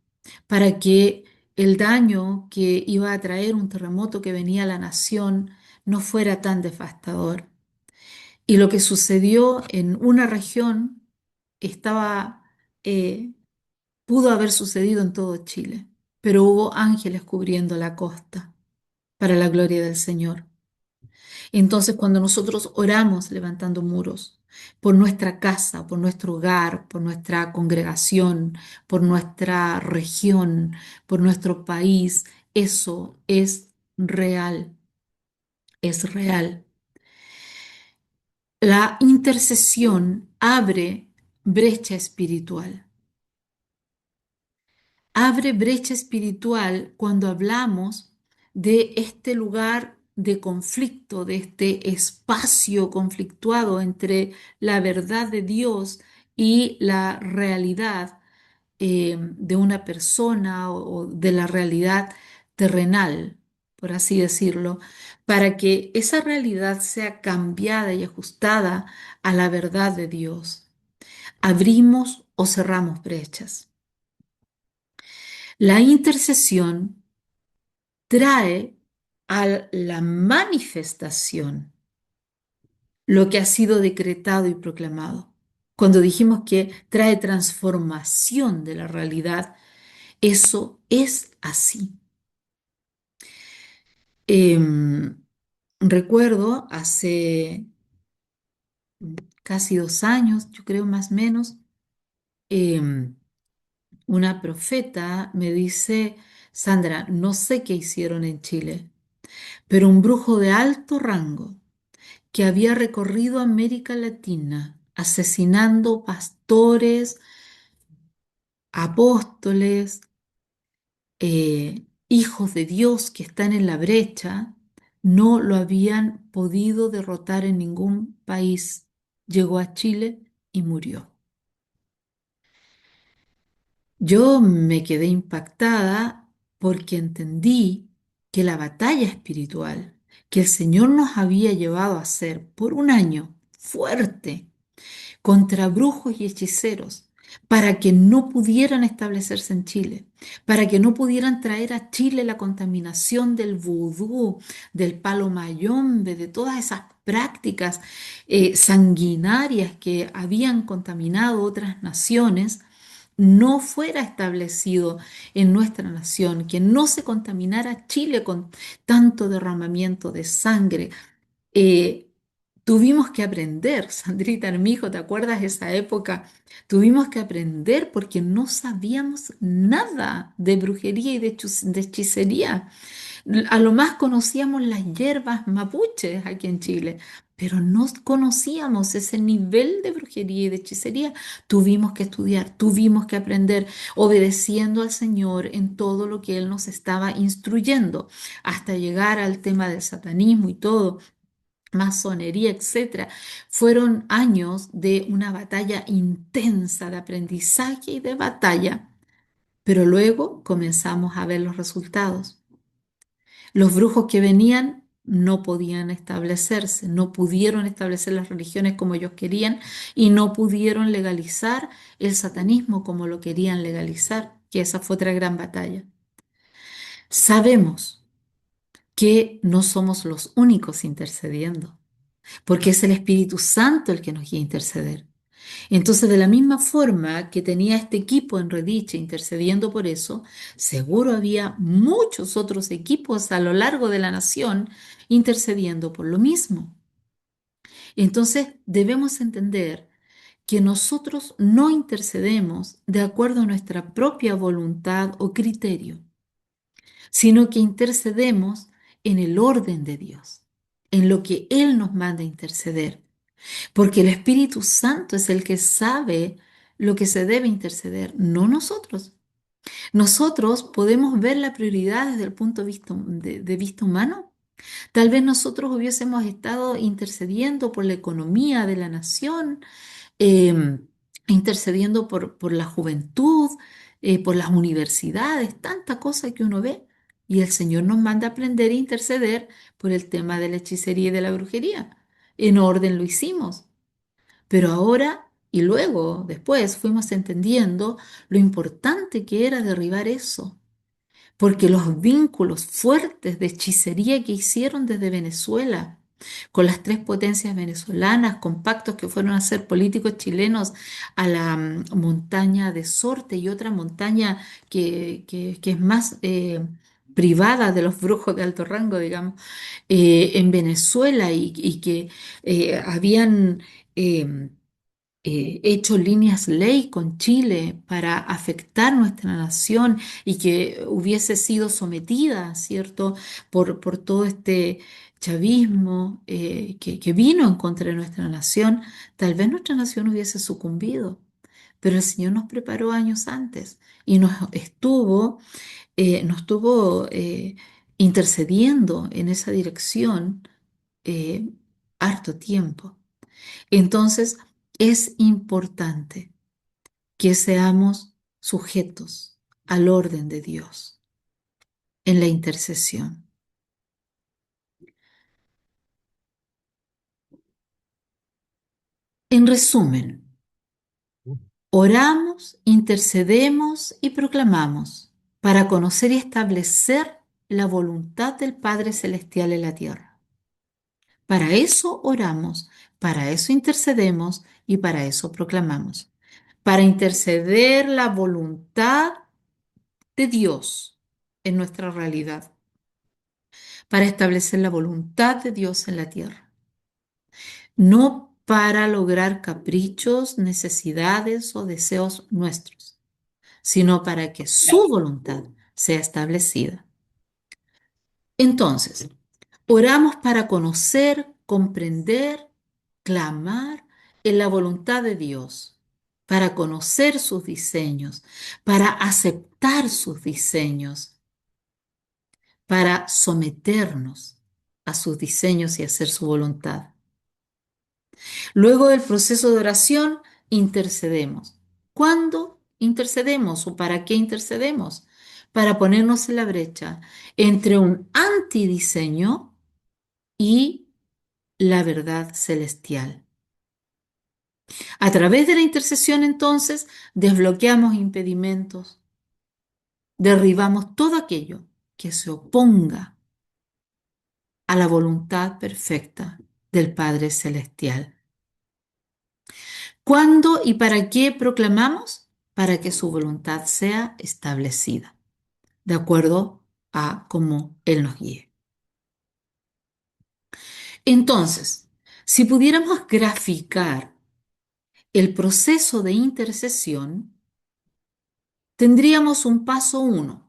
para que el daño que iba a traer un terremoto que venía a la nación no fuera tan devastador. Y lo que sucedió en una región estaba, eh, pudo haber sucedido en todo Chile, pero hubo ángeles cubriendo la costa para la gloria del Señor. Entonces, cuando nosotros oramos levantando muros, por nuestra casa, por nuestro hogar, por nuestra congregación, por nuestra región, por nuestro país. Eso real, es real. La intercesión abre brecha espiritual. Abre brecha espiritual cuando hablamos de este lugar de conflicto, de este espacio conflictuado entre la verdad de Dios y la realidad de una persona o de la realidad terrenal, por así decirlo, para que esa realidad sea cambiada y ajustada a la verdad de Dios. Abrimos o cerramos brechas. La intercesión trae a la manifestación lo que ha sido decretado y proclamado. Cuando dijimos que trae transformación de la realidad, eso es así. Em, Recuerdo hace casi 2 años, yo creo más o menos, em, una profeta me dice: Sandra, no sé qué hicieron en Chile, pero un brujo de alto rango que había recorrido América Latina asesinando pastores, apóstoles, hijos de Dios que están en la brecha, no lo habían podido derrotar en ningún país. Llegó a Chile y murió. Yo me quedé impactada porque entendí que la batalla espiritual que el Señor nos había llevado a hacer por un año fuerte contra brujos y hechiceros, para que no pudieran establecerse en Chile, para que no pudieran traer a Chile la contaminación del vudú, del palo mayombe, de todas esas prácticas sanguinarias que habían contaminado otras naciones, no fuera establecido en nuestra nación, que no se contaminara Chile con tanto derramamiento de sangre. eh, Tuvimos que aprender, Sandrita Armijo, ¿te acuerdas de esa época? Tuvimos que aprender porque no sabíamos nada de brujería y de hechicería. A lo más conocíamos las hierbas mapuches aquí en Chile, pero no conocíamos ese nivel de brujería y de hechicería. Tuvimos que estudiar, tuvimos que aprender, obedeciendo al Señor en todo lo que Él nos estaba instruyendo, hasta llegar al tema del satanismo y todo, masonería, etcétera. Fueron años de una batalla intensa de aprendizaje y de batalla, pero luego comenzamos a ver los resultados. Los brujos que venían no podían establecerse, no pudieron establecer las religiones como ellos querían y no pudieron legalizar el satanismo como lo querían legalizar, que esa fue otra gran batalla. Sabemos que no somos los únicos intercediendo, porque es el Espíritu Santo el que nos guía a interceder. Entonces, de la misma forma que tenía este equipo en Rediche intercediendo por eso, seguro había muchos otros equipos a lo largo de la nación intercediendo por lo mismo. Entonces, debemos entender que nosotros no intercedemos de acuerdo a nuestra propia voluntad o criterio, sino que intercedemos en el orden de Dios, en lo que Él nos manda interceder. Porque el Espíritu Santo es el que sabe lo que se debe interceder, no nosotros. Nosotros podemos ver la prioridad desde el punto de vista humano. Tal vez nosotros hubiésemos estado intercediendo por la economía de la nación, eh, intercediendo por la juventud, por las universidades, tanta cosa que uno ve. Y el Señor nos manda a aprender e interceder por el tema de la hechicería y de la brujería. En orden lo hicimos. Pero ahora y luego, después, fuimos entendiendo lo importante que era derribar eso, porque los vínculos fuertes de hechicería que hicieron desde Venezuela, con las tres potencias venezolanas, con pactos que fueron a hacer políticos chilenos a la montaña de Sorte y otra montaña que es más privada de los brujos de alto rango, digamos, en Venezuela y que habían eh, hecho líneas ley con Chile para afectar nuestra nación y que hubiese sido sometida, ¿cierto?, por todo este chavismo que vino en contra de nuestra nación, tal vez nuestra nación hubiese sucumbido, pero el Señor nos preparó años antes y nos estuvo intercediendo en esa dirección eh, harto tiempo. Entonces, es importante que seamos sujetos al orden de Dios en la intercesión. En resumen, oramos, intercedemos y proclamamos para conocer y establecer la voluntad del Padre Celestial en la tierra. Para eso oramos, para eso intercedemos y para eso proclamamos. Para interceder la voluntad de Dios en nuestra realidad, para establecer la voluntad de Dios en la tierra, no para lograr caprichos, necesidades o deseos nuestros, sino para que su voluntad sea establecida. Entonces, oramos para conocer, comprender, clamar en la voluntad de Dios, para conocer sus diseños, para aceptar sus diseños, para someternos a sus diseños y hacer su voluntad. Luego del proceso de oración, intercedemos. ¿Cuándo intercedemos o para qué intercedemos? Para ponernos en la brecha entre un antidiseño y la verdad celestial. A través de la intercesión, entonces, desbloqueamos impedimentos, derribamos todo aquello que se oponga a la voluntad perfecta del Padre Celestial. ¿Cuándo y para qué proclamamos? Para que su voluntad sea establecida, de acuerdo a cómo Él nos guíe. Entonces, si pudiéramos graficar el proceso de intercesión, tendríamos un paso 1,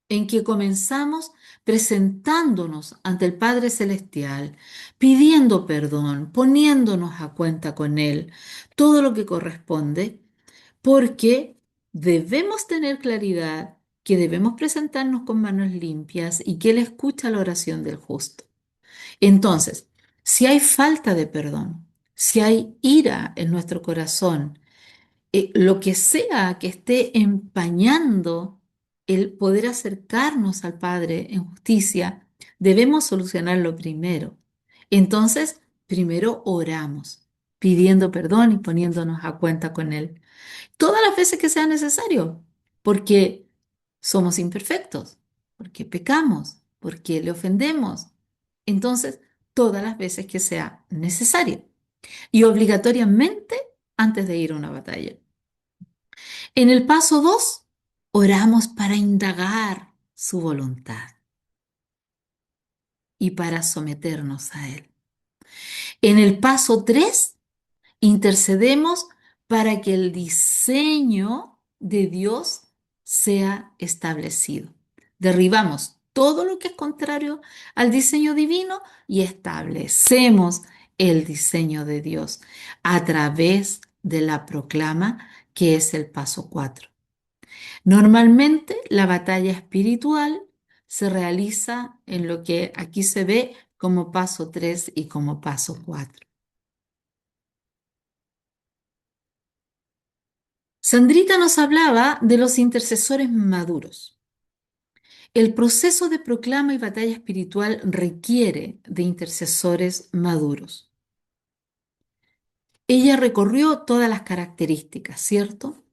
en que comenzamos presentándonos ante el Padre Celestial, pidiendo perdón, poniéndonos a cuenta con Él, todo lo que corresponde, porque debemos tener claridad que debemos presentarnos con manos limpias y que Él escucha la oración del justo. Entonces, si hay falta de perdón, si hay ira en nuestro corazón, lo que sea que esté empañando el poder acercarnos al Padre en justicia, debemos solucionarlo primero. Entonces, primero oramos, pidiendo perdón y poniéndonos a cuenta con Él. Todas las veces que sea necesario, porque somos imperfectos, porque pecamos, porque le ofendemos. Entonces, todas las veces que sea necesario y obligatoriamente antes de ir a una batalla. En el paso 2, oramos para indagar su voluntad y para someternos a Él. En el paso 3, intercedemos para que el diseño de Dios sea establecido. Derribamos todo lo que es contrario al diseño divino y establecemos el diseño de Dios a través de la proclama, que es el paso 4. Normalmente la batalla espiritual se realiza en lo que aquí se ve como paso 3 y como paso 4. Sandrita nos hablaba de los intercesores maduros. El proceso de proclama y batalla espiritual requiere de intercesores maduros. Ella recorrió todas las características, ¿cierto?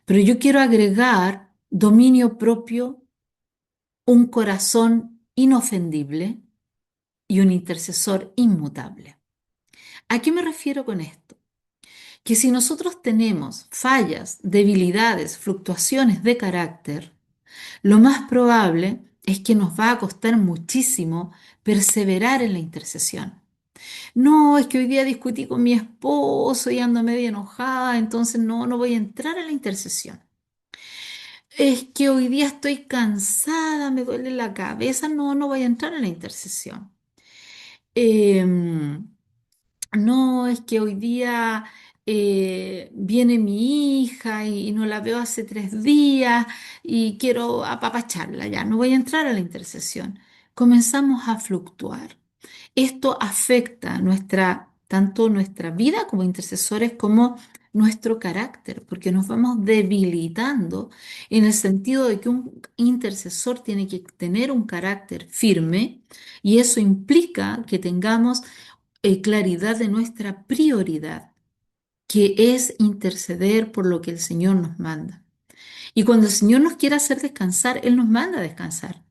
Pero yo quiero agregar dominio propio, un corazón inofendible y un intercesor inmutable. ¿A qué me refiero con esto? Que si nosotros tenemos fallas, debilidades, fluctuaciones de carácter, lo más probable es que nos va a costar muchísimo perseverar en la intercesión. No, es que hoy día discutí con mi esposo y ando medio enojada, entonces no voy a entrar a la intercesión. Es que hoy día estoy cansada, me duele la cabeza, no voy a entrar a la intercesión. Em, no, es que hoy día viene mi hija y no la veo hace 3 días y quiero apapacharla ya, no voy a entrar a la intercesión. Comenzamos a fluctuar. Esto afecta tanto nuestra vida como intercesores como nuestro carácter, porque nos vamos debilitando en el sentido de que un intercesor tiene que tener un carácter firme y eso implica que tengamos claridad de nuestra prioridad, que es interceder por lo que el Señor nos manda. Y cuando el Señor nos quiere hacer descansar, Él nos manda a descansar.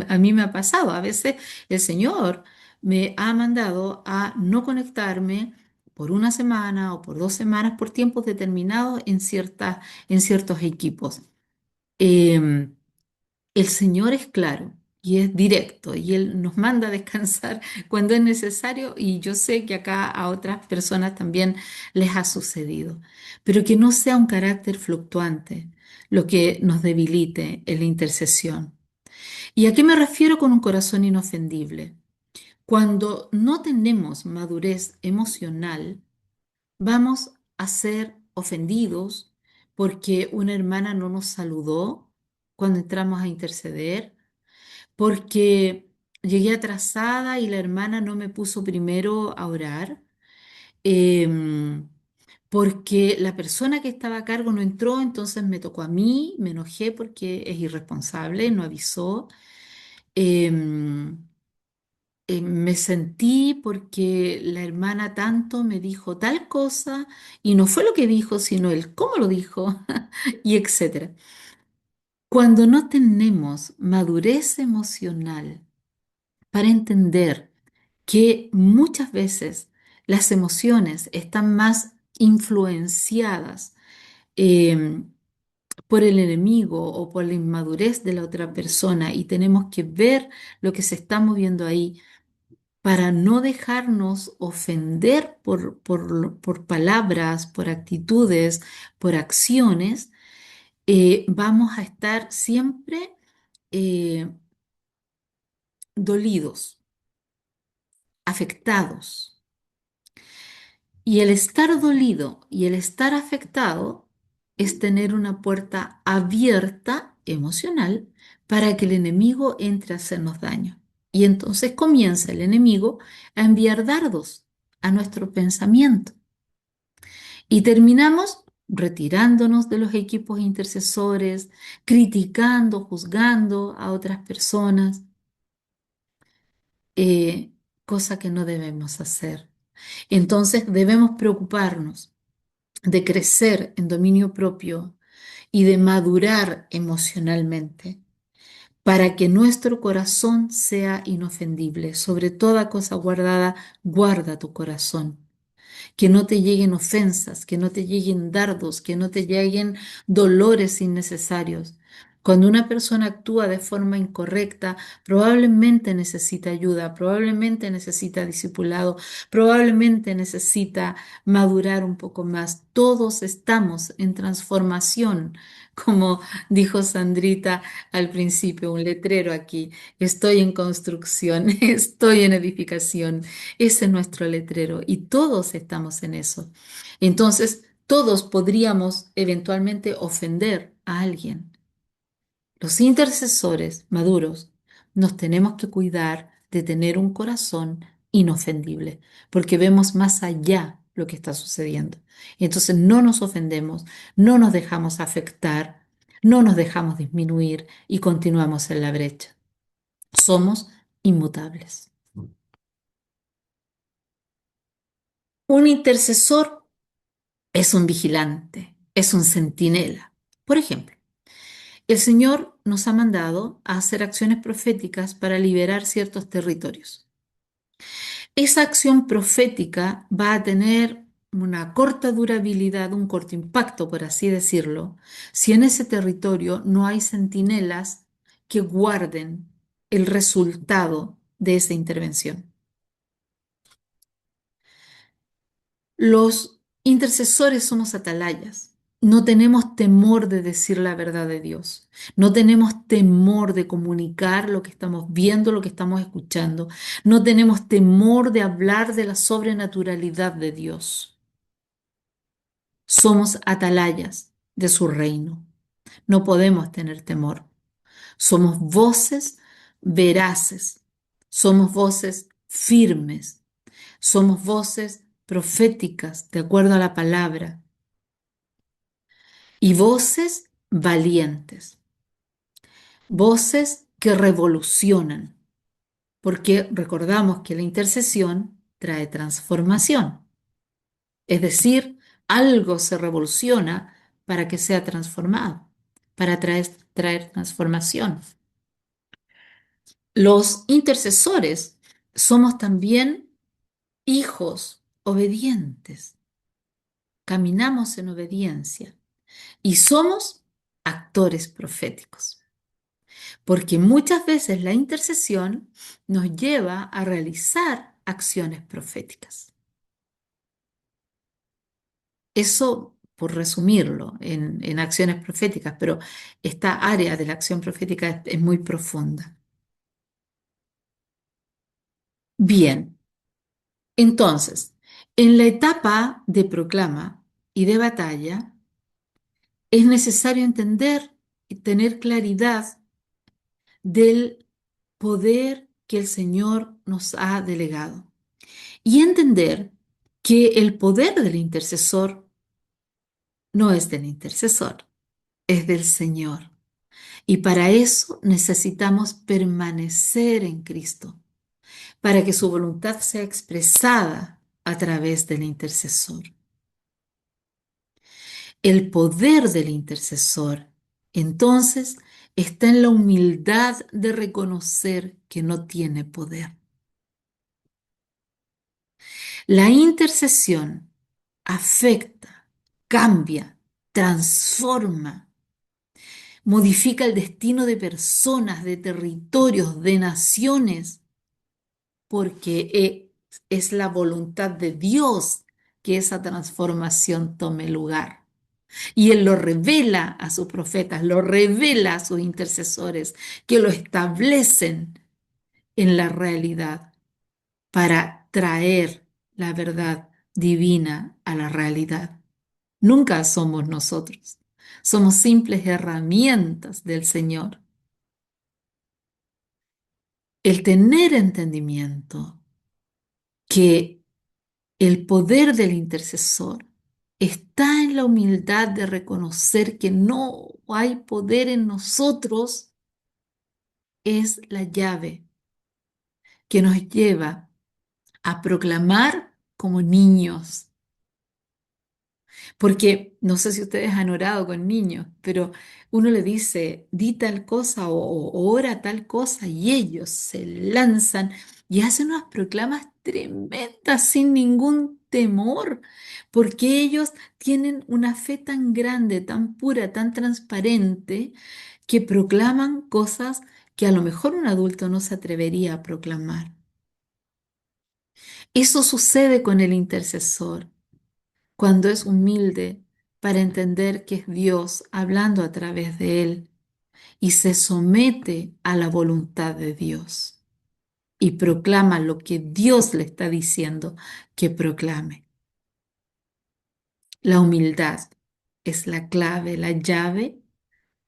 A mí me ha pasado, a veces el Señor me ha mandado a no conectarme por una semana o por 2 semanas por tiempos determinados en ciertos equipos. Em, el Señor es claro y es directo y Él nos manda a descansar cuando es necesario y yo sé que acá a otras personas también les ha sucedido, pero que no sea un carácter fluctuante lo que nos debilite en la intercesión. ¿Y a qué me refiero con un corazón inofendible? Cuando no tenemos madurez emocional, vamos a ser ofendidos porque una hermana no nos saludó cuando entramos a interceder, porque llegué atrasada y la hermana no me puso primero a orar, em, porque la persona que estaba a cargo no entró, entonces me tocó a mí, me enojé porque es irresponsable, no avisó. Em, Me sentí porque la hermana tanto me dijo tal cosa y no fue lo que dijo, sino el cómo lo dijo y etcétera. Cuando no tenemos madurez emocional para entender que muchas veces las emociones están más influenciadas eh, por el enemigo o por la inmadurez de la otra persona y tenemos que ver lo que se está moviendo ahí para no dejarnos ofender por palabras, por actitudes, por acciones, vamos a estar siempre eh, dolidos, afectados. Y el estar dolido y el estar afectado es tener una puerta abierta emocional para que el enemigo entre a hacernos daño. Y entonces comienza el enemigo a enviar dardos a nuestro pensamiento. Y terminamos retirándonos de los equipos intercesores, criticando, juzgando a otras personas, eh, cosa que no debemos hacer. Entonces debemos preocuparnos de crecer en dominio propio y de madurar emocionalmente para que nuestro corazón sea inofendible. Sobre toda cosa guardada, guarda tu corazón. Que no te lleguen ofensas, que no te lleguen dardos, que no te lleguen dolores innecesarios. Cuando una persona actúa de forma incorrecta, probablemente necesita ayuda, probablemente necesita discipulado, probablemente necesita madurar un poco más. Todos estamos en transformación, como dijo Sandrita al principio, un letrero aquí. Estoy en construcción, estoy en edificación. Ese es nuestro letrero y todos estamos en eso. Entonces, todos podríamos eventualmente ofender a alguien. Los intercesores maduros nos tenemos que cuidar de tener un corazón inofendible, porque vemos más allá lo que está sucediendo. Y entonces no nos ofendemos, no nos dejamos afectar, no nos dejamos disminuir y continuamos en la brecha. Somos inmutables. Un intercesor es un vigilante, es un centinela. Por ejemplo, el Señor nos ha mandado a hacer acciones proféticas para liberar ciertos territorios. Esa acción profética va a tener una corta durabilidad, un corto impacto, por así decirlo, si en ese territorio no hay centinelas que guarden el resultado de esa intervención. Los intercesores somos atalayas. No tenemos temor de decir la verdad de Dios. No tenemos temor de comunicar lo que estamos viendo, lo que estamos escuchando. No tenemos temor de hablar de la sobrenaturalidad de Dios. Somos atalayas de su reino. No podemos tener temor. Somos voces veraces. Somos voces firmes. Somos voces proféticas, de acuerdo a la palabra, y voces valientes, voces que revolucionan, porque recordamos que la intercesión trae transformación, es decir, algo se revoluciona para que sea transformado, para traer transformación. Los intercesores somos también hijos obedientes, caminamos en obediencia. Y somos actores proféticos, porque muchas veces la intercesión nos lleva a realizar acciones proféticas. Eso por resumirlo en acciones proféticas, pero esta área de la acción profética es muy profunda. Bien, entonces, en la etapa de proclama y de batalla, es necesario entender y tener claridad del poder que el Señor nos ha delegado y entender que el poder del intercesor no es del intercesor, es del Señor. Y para eso necesitamos permanecer en Cristo, para que su voluntad sea expresada a través del intercesor. El poder del intercesor, entonces, está en la humildad de reconocer que no tiene poder. La intercesión afecta, cambia, transforma, modifica el destino de personas, de territorios, de naciones, porque es la voluntad de Dios que esa transformación tome lugar. Y Él lo revela a sus profetas, lo revela a sus intercesores, que lo establecen en la realidad para traer la verdad divina a la realidad. Nunca somos nosotros, somos simples herramientas del Señor. El tener entendimiento que el poder del intercesor está en la humildad de reconocer que no hay poder en nosotros es la llave que nos lleva a proclamar como niños. Porque no sé si ustedes han orado con niños, pero uno le dice, di tal cosa o ora tal cosa y ellos se lanzan y hacen unas proclamas tremendas sin ningún temor, porque ellos tienen una fe tan grande, tan pura, tan transparente, que proclaman cosas que a lo mejor un adulto no se atrevería a proclamar. Eso sucede con el intercesor cuando es humilde para entender que es Dios hablando a través de él y se somete a la voluntad de Dios y proclama lo que Dios le está diciendo que proclame. La humildad es la clave, la llave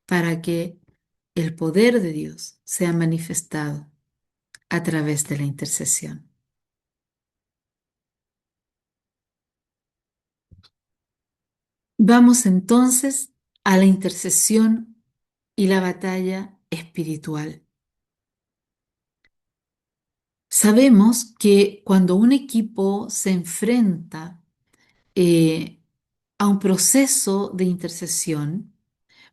para que el poder de Dios sea manifestado a través de la intercesión. Vamos entonces a la intercesión y la batalla espiritual. Sabemos que cuando un equipo se enfrenta a un proceso de intercesión,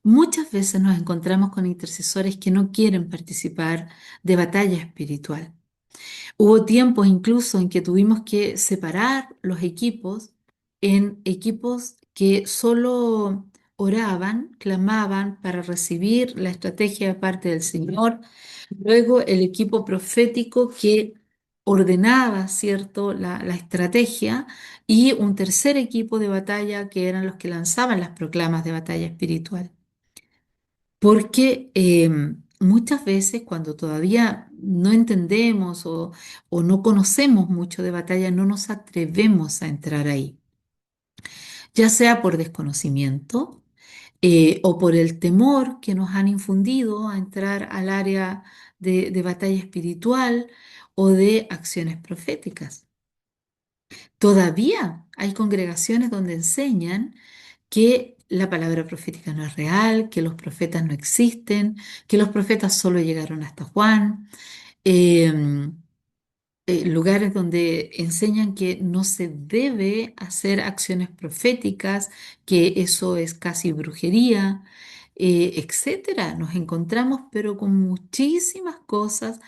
muchas veces nos encontramos con intercesores que no quieren participar de batalla espiritual. Hubo tiempos incluso en que tuvimos que separar los equipos en equipos que solo oraban, clamaban para recibir la estrategia de parte del Señor. Luego el equipo profético que ordenaba, ¿cierto?, la estrategia, y un tercer equipo de batalla que eran los que lanzaban las proclamas de batalla espiritual. Porque muchas veces cuando todavía no entendemos o no conocemos mucho de batalla, no nos atrevemos a entrar ahí, ya sea por desconocimiento o por el temor que nos han infundido a entrar al área de batalla espiritual o de acciones proféticas. Todavía hay congregaciones donde enseñan que la palabra profética no es real, que los profetas no existen, que los profetas solo llegaron hasta Juan. em, Lugares donde enseñan que no se debe hacer acciones proféticas, que eso es casi brujería, etcétera. Nos encontramos, pero con muchísimas cosas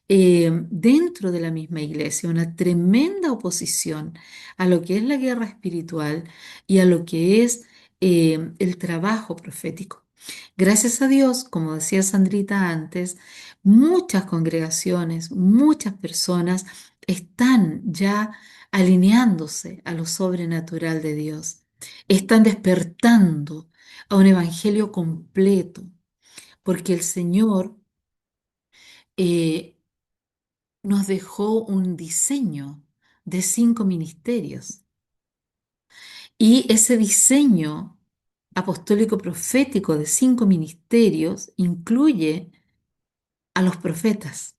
dentro de la misma iglesia, una tremenda oposición a lo que es la guerra espiritual y a lo que es el trabajo profético. Gracias a Dios, como decía Sandrita antes, muchas congregaciones, muchas personas están ya alineándose a lo sobrenatural de Dios. Están despertando a un evangelio completo, porque el Señor eh, nos dejó un diseño de 5 ministerios. Y ese diseño apostólico profético de 5 ministerios incluye a los profetas.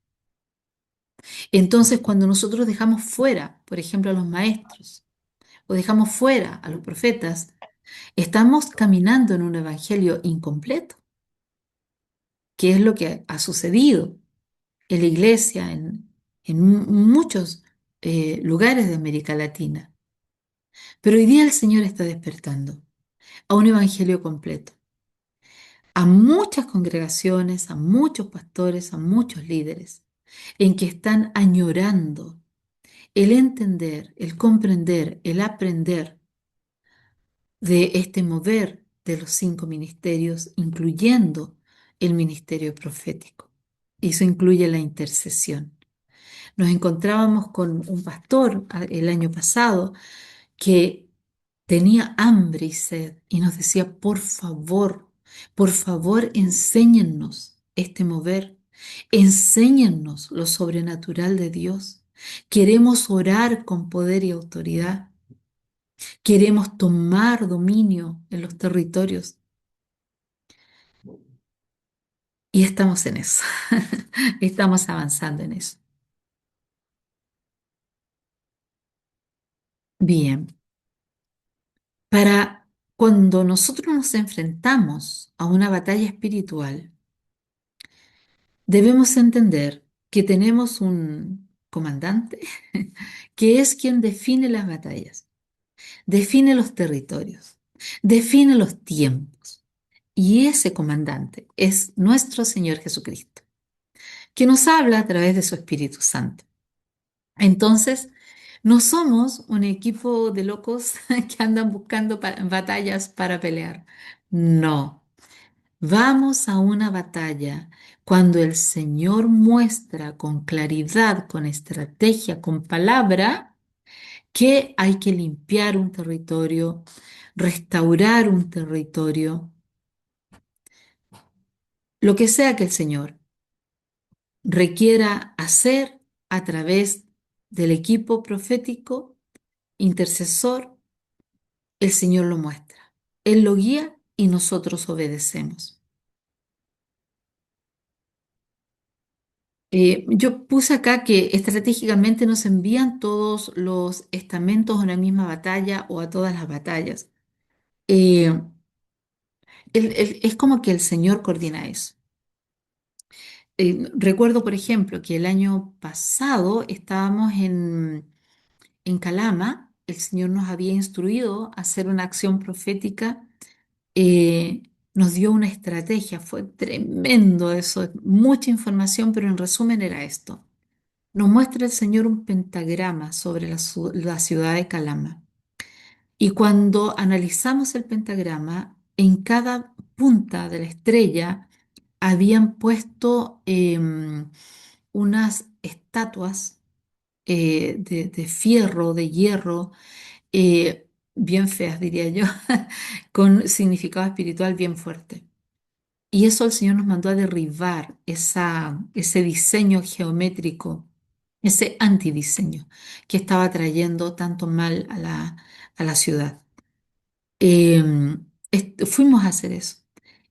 Entonces, cuando nosotros dejamos fuera, por ejemplo, a los maestros, o dejamos fuera a los profetas, estamos caminando en un evangelio incompleto, que es lo que ha sucedido en la iglesia, en muchos lugares de América Latina. Pero hoy día el Señor está despertando a un evangelio completo, a muchas congregaciones, a muchos pastores, a muchos líderes, en que están añorando el entender, el comprender, el aprender de este mover de los 5 ministerios, incluyendo el ministerio profético. Eso incluye la intercesión. Nos encontrábamos con un pastor el año pasado que tenía hambre y sed y nos decía, por favor, enséñennos este mover, enséñennos lo sobrenatural de Dios. Queremos orar con poder y autoridad. Queremos tomar dominio en los territorios. Y estamos en eso. Estamos avanzando en eso. Bien. Para cuando nosotros nos enfrentamos a una batalla espiritual, debemos entender que tenemos un comandante que es quien define las batallas, define los territorios, define los tiempos. Y ese comandante es nuestro Señor Jesucristo, que nos habla a través de su Espíritu Santo. Entonces, no somos un equipo de locos que andan buscando batallas para pelear. No. Vamos a una batalla cuando el Señor muestra con claridad, con estrategia, con palabra, que hay que limpiar un territorio, restaurar un territorio, lo que sea que el Señor requiera hacer a través del equipo profético, intercesor, el Señor lo muestra. Él lo guía y nosotros obedecemos. Yo puse acá que estratégicamente nos envían todos los estamentos a una misma batalla o a todas las batallas. Eh, es como que el Señor coordina eso. Recuerdo, por ejemplo, que el año pasado estábamos en Calama. El Señor nos había instruido a hacer una acción profética. eh, Nos dio una estrategia. Fue tremendo eso. Mucha información, pero en resumen era esto. Nos muestra el Señor un pentagrama sobre la ciudad de Calama. Y cuando analizamos el pentagrama, en cada punta de la estrella habían puesto unas estatuas de fierro, de hierro, bien feas, diría yo, con significado espiritual bien fuerte. Y eso el Señor nos mandó a derribar ese diseño geométrico, ese antidiseño que estaba trayendo tanto mal a la ciudad. Fuimos a hacer eso.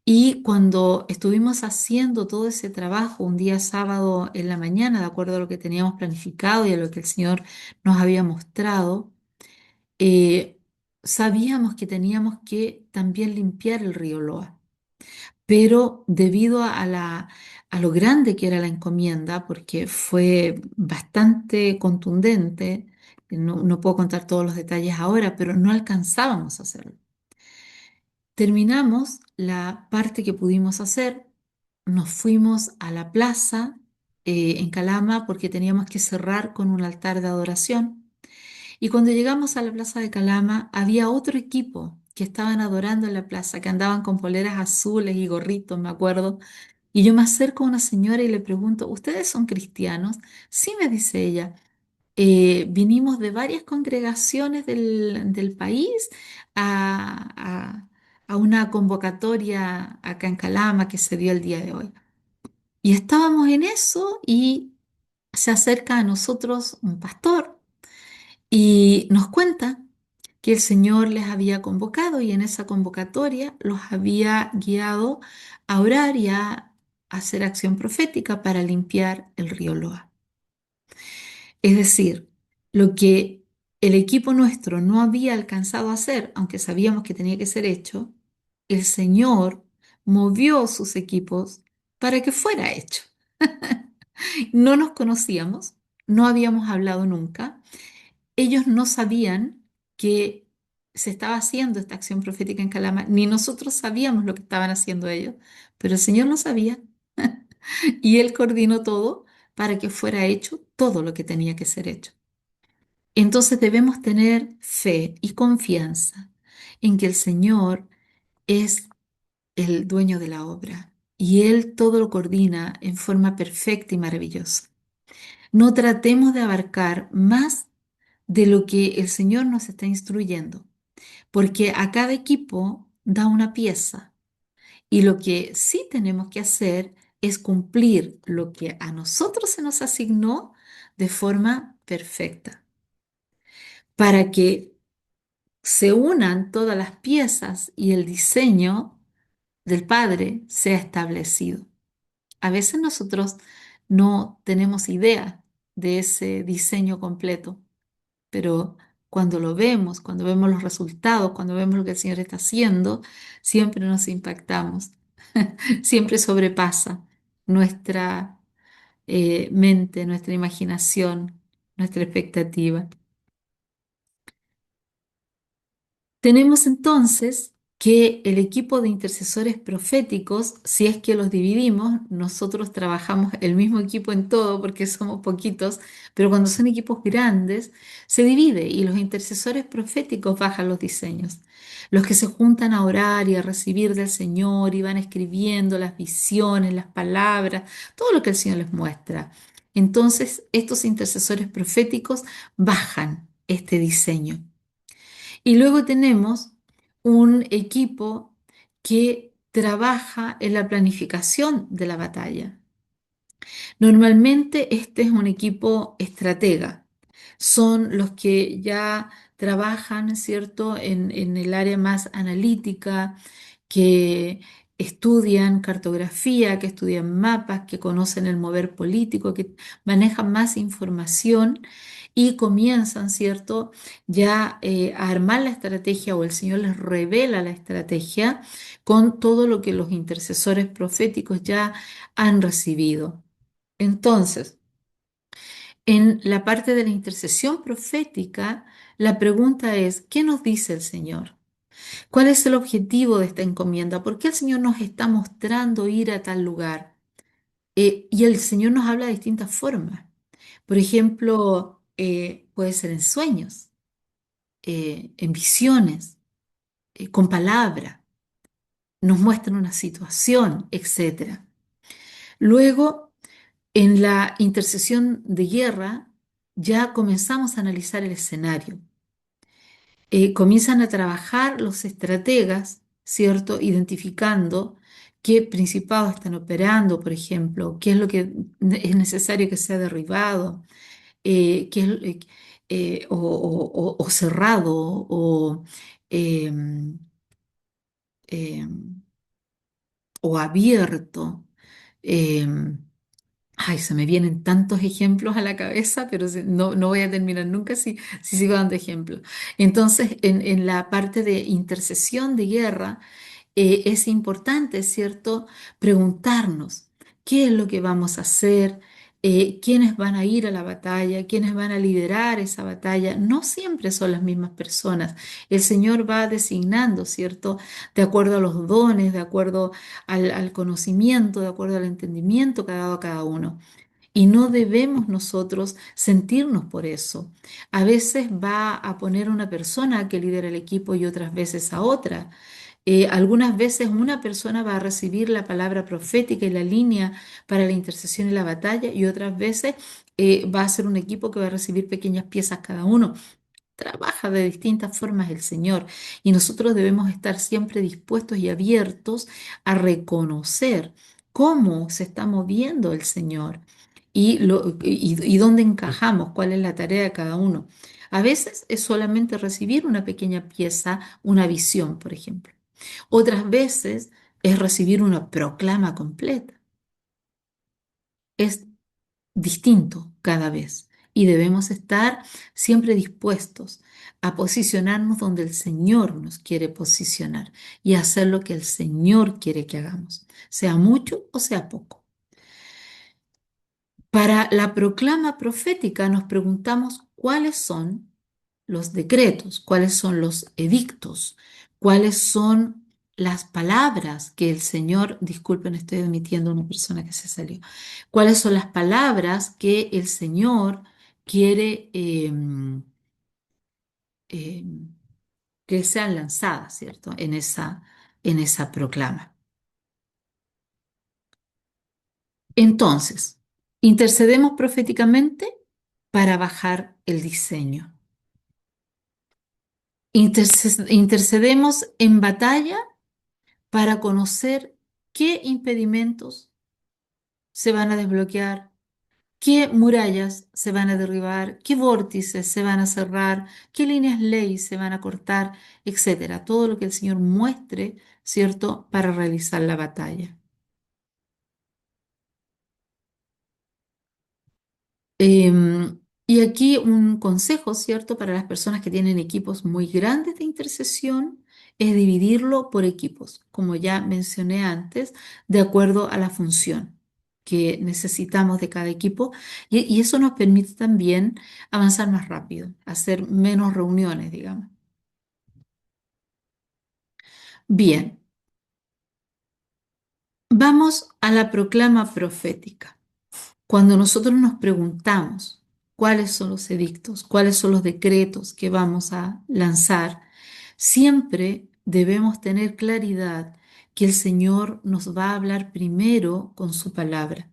Y cuando estuvimos haciendo todo ese trabajo un día sábado en la mañana, de acuerdo a lo que teníamos planificado y a lo que el Señor nos había mostrado, eh, sabíamos que teníamos que también limpiar el río Loa. Pero debido a lo grande que era la encomienda, porque fue bastante contundente, no puedo contar todos los detalles ahora, pero no alcanzábamos a hacerlo. Terminamos la parte que pudimos hacer, nos fuimos a la plaza en Calama porque teníamos que cerrar con un altar de adoración. Y cuando llegamos a la plaza de Calama, había otro equipo que estaban adorando en la plaza, que andaban con poleras azules y gorritos, me acuerdo. Y yo me acerco a una señora y le pregunto, ¿ustedes son cristianos? Sí, me dice ella. Vinimos de varias congregaciones del país a, a- a una convocatoria acá en Calama que se dio el día de hoy. Y estábamos en eso y se acerca a nosotros un pastor y nos cuenta que el Señor les había convocado y en esa convocatoria los había guiado a orar y a hacer acción profética para limpiar el río Loa. Es decir, lo que el equipo nuestro no había alcanzado a hacer, aunque sabíamos que tenía que ser hecho, el Señor movió sus equipos para que fuera hecho. No nos conocíamos, no habíamos hablado nunca. Ellos no sabían que se estaba haciendo esta acción profética en Calama, ni nosotros sabíamos lo que estaban haciendo ellos, pero el Señor lo sabía y Él coordinó todo para que fuera hecho todo lo que tenía que ser hecho. Entonces debemos tener fe y confianza en que el Señor es el dueño de la obra y Él todo lo coordina en forma perfecta y maravillosa. No tratemos de abarcar más de lo que el Señor nos está instruyendo, porque a cada equipo da una pieza y lo que sí tenemos que hacer es cumplir lo que a nosotros se nos asignó de forma perfecta, para que se unan todas las piezas y el diseño del Padre sea establecido. A veces nosotros no tenemos idea de ese diseño completo, pero cuando vemos los resultados, cuando vemos lo que el Señor está haciendo, siempre nos impactamos, siempre sobrepasa nuestra mente, nuestra imaginación, nuestra expectativa. Tenemos entonces que el equipo de intercesores proféticos, si es que los dividimos, nosotros trabajamos el mismo equipo en todo porque somos poquitos, pero cuando son equipos grandes, se divide y los intercesores proféticos bajan los diseños. Los que se juntan a orar y a recibir del Señor y van escribiendo las visiones, las palabras, todo lo que el Señor les muestra. Entonces, estos intercesores proféticos bajan este diseño. Y luego tenemos un equipo que trabaja en la planificación de la batalla. Normalmente este es un equipo estratega. Son los que ya trabajan, ¿cierto?, en el área más analítica, que estudian cartografía, que estudian mapas, que conocen el mover político, que manejan más información y comienzan, ¿cierto?, ya a armar la estrategia o el Señor les revela la estrategia con todo lo que los intercesores proféticos ya han recibido. Entonces, en la parte de la intercesión profética, la pregunta es, ¿qué nos dice el Señor? ¿Cuál es el objetivo de esta encomienda? ¿Por qué el Señor nos está mostrando ir a tal lugar? Y el Señor nos habla de distintas formas. Por ejemplo, puede ser en sueños, en visiones, con palabra. nos muestran una situación, etcétera. Luego, en la intercesión de guerra, ya comenzamos a analizar el escenario. Comienzan a trabajar los estrategas, ¿cierto? Identificando qué principados están operando, por ejemplo, qué es lo que es necesario que sea derribado, qué es, o cerrado, em, em, o abierto. em, Ay, se me vienen tantos ejemplos a la cabeza, pero no voy a terminar nunca si sigo dando ejemplos. Entonces, en la parte de intercesión de guerra, es importante, ¿cierto?, preguntarnos qué es lo que vamos a hacer, quiénes van a ir a la batalla, quiénes van a liderar esa batalla. No siempre son las mismas personas. El Señor va designando, ¿cierto?, de acuerdo a los dones, de acuerdo al conocimiento, de acuerdo al entendimiento que ha dado a cada uno. Y no debemos nosotros sentirnos por eso. A veces va a poner una persona que lidera el equipo y otras veces a otra. Algunas veces una persona va a recibir la palabra profética y la línea para la intercesión y la batalla y otras veces va a ser un equipo que va a recibir pequeñas piezas cada uno. Trabaja de distintas formas el Señor y nosotros debemos estar siempre dispuestos y abiertos a reconocer cómo se está moviendo el Señor y dónde encajamos, cuál es la tarea de cada uno. A veces es solamente recibir una pequeña pieza, una visión, por ejemplo. Otras veces es recibir una proclama completa. Es distinto cada vez y debemos estar siempre dispuestos a posicionarnos donde el Señor nos quiere posicionar y hacer lo que el Señor quiere que hagamos, sea mucho o sea poco. Para la proclama profética nos preguntamos cuáles son los decretos, cuáles son los edictos, cuáles son las palabras que el Señor, disculpen, estoy admitiendo a una persona que se salió, cuáles son las palabras que el Señor quiere que sean lanzadas, ¿cierto? En esa proclama. Entonces, intercedemos proféticamente para bajar el diseño. Intercedemos en batalla para conocer qué impedimentos se van a desbloquear, qué murallas se van a derribar, qué vórtices se van a cerrar, qué líneas ley se van a cortar, etcétera. Todo lo que el Señor muestre, ¿cierto?, para realizar la batalla. Y aquí un consejo, ¿cierto?, para las personas que tienen equipos muy grandes de intercesión, es dividirlo por equipos, como ya mencioné antes, de acuerdo a la función que necesitamos de cada equipo. Y eso nos permite también avanzar más rápido, hacer menos reuniones, digamos. Bien, vamos a la proclama profética. Cuando nosotros nos preguntamos cuáles son los edictos, cuáles son los decretos que vamos a lanzar, siempre debemos tener claridad que el Señor nos va a hablar primero con su palabra.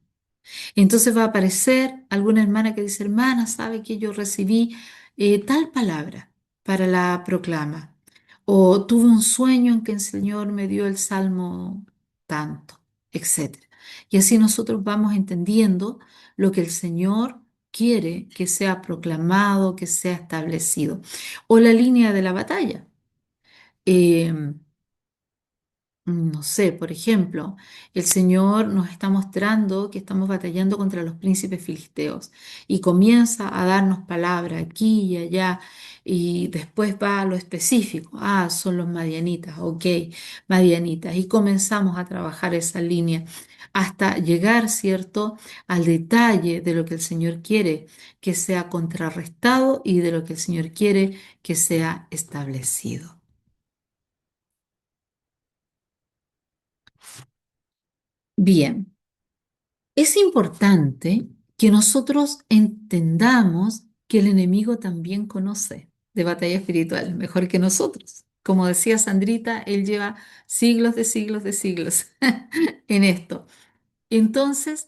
Entonces va a aparecer alguna hermana que dice, hermana, ¿sabe que yo recibí tal palabra para la proclama? O tuve un sueño en que el Señor me dio el salmo tanto, etcétera. Y así nosotros vamos entendiendo lo que el Señor quiere que sea proclamado, que sea establecido. O la línea de la batalla. No sé, por ejemplo, el Señor nos está mostrando que estamos batallando contra los príncipes filisteos y comienza a darnos palabras aquí y allá y después va a lo específico. Ah, son los madianitas, ok, madianitas. Y comenzamos a trabajar esa línea hasta llegar, ¿cierto?, al detalle de lo que el Señor quiere que sea contrarrestado y de lo que el Señor quiere que sea establecido. Bien. Es importante que nosotros entendamos que el enemigo también conoce de batalla espiritual, mejor que nosotros. Como decía Sandrita, él lleva siglos de siglos en esto. Entonces,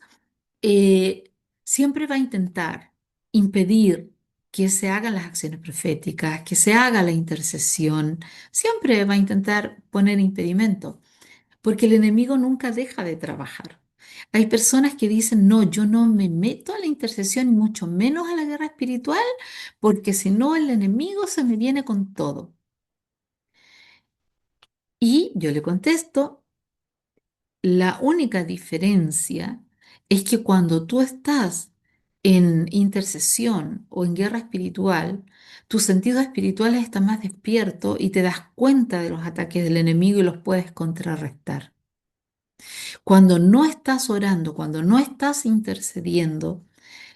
siempre va a intentar impedir que se hagan las acciones proféticas, que se haga la intercesión. Siempre va a intentar poner impedimento, porque el enemigo nunca deja de trabajar. Hay personas que dicen, no, yo no me meto a la intercesión y mucho menos a la guerra espiritual, porque si no el enemigo se me viene con todo. Y yo le contesto, la única diferencia es que cuando tú estás en intercesión o en guerra espiritual, tu sentido espiritual está más despierto y te das cuenta de los ataques del enemigo y los puedes contrarrestar. Cuando no estás orando, cuando no estás intercediendo,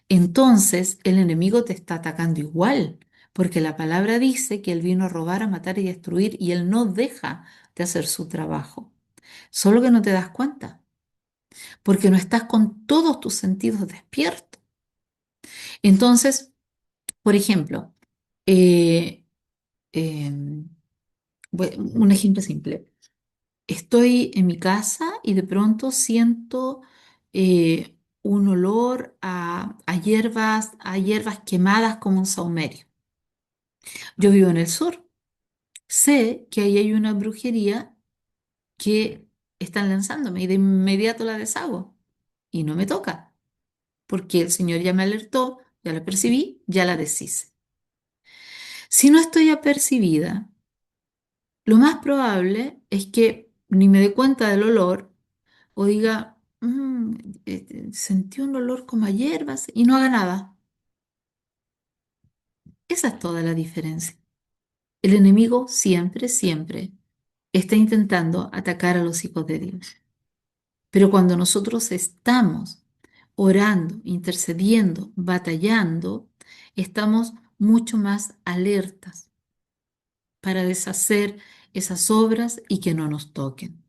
entonces el enemigo te está atacando igual, porque la palabra dice que él vino a robar, a matar y destruir y él no deja de hacer su trabajo. Solo que no te das cuenta, porque no estás con todos tus sentidos despiertos. Entonces, por ejemplo, eh, em, un ejemplo simple. Estoy en mi casa y de pronto siento un olor a hierbas quemadas como un sahumerio. Yo vivo en el sur. Sé que ahí hay una brujería que están lanzándome y de inmediato la deshago y no me toca, porque el Señor ya me alertó, ya la percibí, ya la deshice. Si no estoy apercibida, lo más probable es que ni me dé cuenta del olor o diga, sentí un olor como a hierbas y no haga nada. Esa es toda la diferencia. El enemigo siempre, siempre está intentando atacar a los hijos de Dios. Pero cuando nosotros estamos orando, intercediendo, batallando, estamos mucho más alertas para deshacer esas obras y que no nos toquen.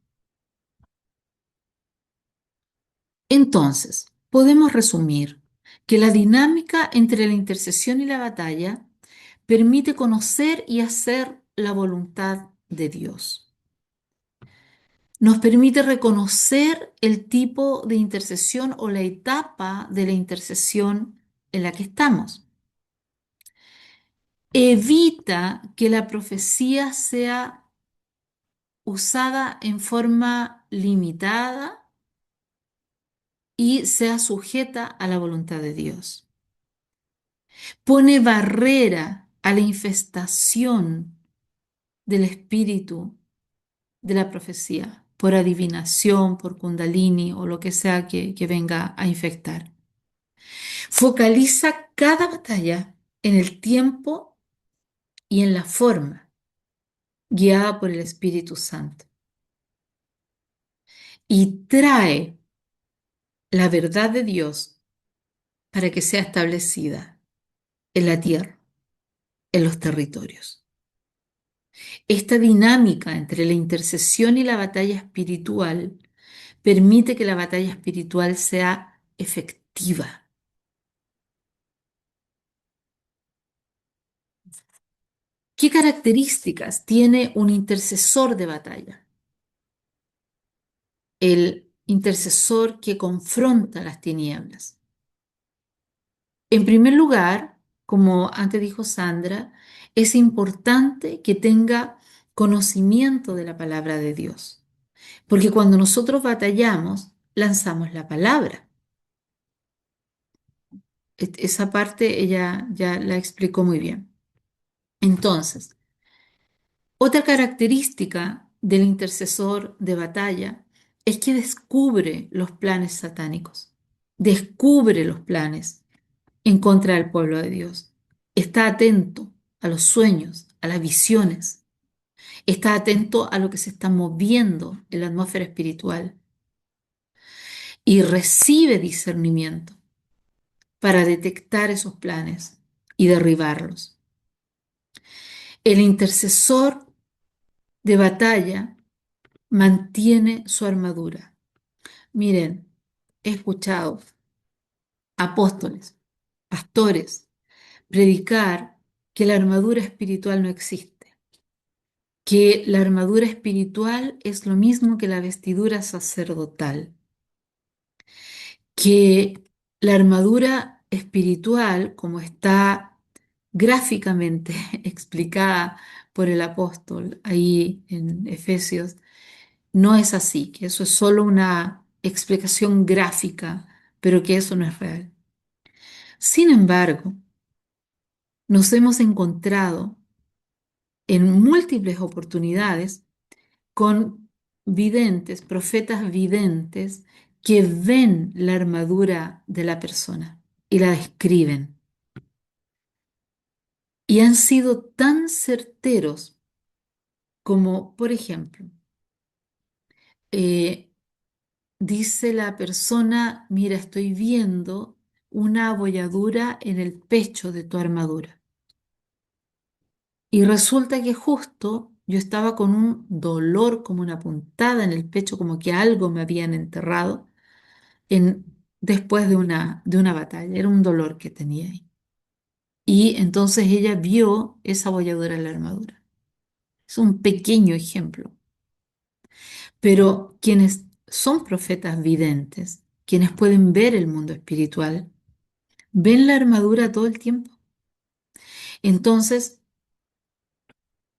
Entonces, podemos resumir que la dinámica entre la intercesión y la batalla permite conocer y hacer la voluntad de Dios. Nos permite reconocer el tipo de intercesión o la etapa de la intercesión en la que estamos. Evita que la profecía sea usada en forma limitada y sea sujeta a la voluntad de Dios. Pone barrera a la infestación del espíritu de la profecía, por adivinación, por kundalini o lo que sea que venga a infectar. Focaliza cada batalla en el tiempo y en la forma, guiada por el Espíritu Santo. Y trae la verdad de Dios para que sea establecida en la tierra, en los territorios. Esta dinámica entre la intercesión y la batalla espiritual permite que la batalla espiritual sea efectiva. ¿Qué características tiene un intercesor de batalla? El intercesor que confronta las tinieblas. En primer lugar, como antes dijo Sandra, es importante que tenga conocimiento de la palabra de Dios, porque cuando nosotros batallamos, lanzamos la palabra. Esa parte ella ya la explicó muy bien. Entonces, otra característica del intercesor de batalla es que descubre los planes satánicos, descubre los planes en contra del pueblo de Dios. Está atento a los sueños, a las visiones, está atento a lo que se está moviendo en la atmósfera espiritual y recibe discernimiento para detectar esos planes y derribarlos. El intercesor de batalla mantiene su armadura. Miren, he escuchado apóstoles, pastores, predicar que la armadura espiritual no existe. que la armadura espiritual es lo mismo que la vestidura sacerdotal, que la armadura espiritual, como está gráficamente explicada por el apóstol ahí en Efesios, no es así, que eso es solo una explicación gráfica, pero que eso no es real. Sin embargo, nos hemos encontrado en múltiples oportunidades con videntes, profetas videntes, que ven la armadura de la persona y la describen. Y han sido tan certeros como, por ejemplo, eh, dice la persona, mira, estoy viendo una abolladura en el pecho de tu armadura. Y resulta que justo yo estaba con un dolor, como una puntada en el pecho, como que algo me habían enterrado en, después de una batalla. Era un dolor que tenía ahí. Y entonces ella vio esa abolladura en la armadura. Es un pequeño ejemplo. Pero quienes son profetas videntes, quienes pueden ver el mundo espiritual, ven la armadura todo el tiempo. Entonces,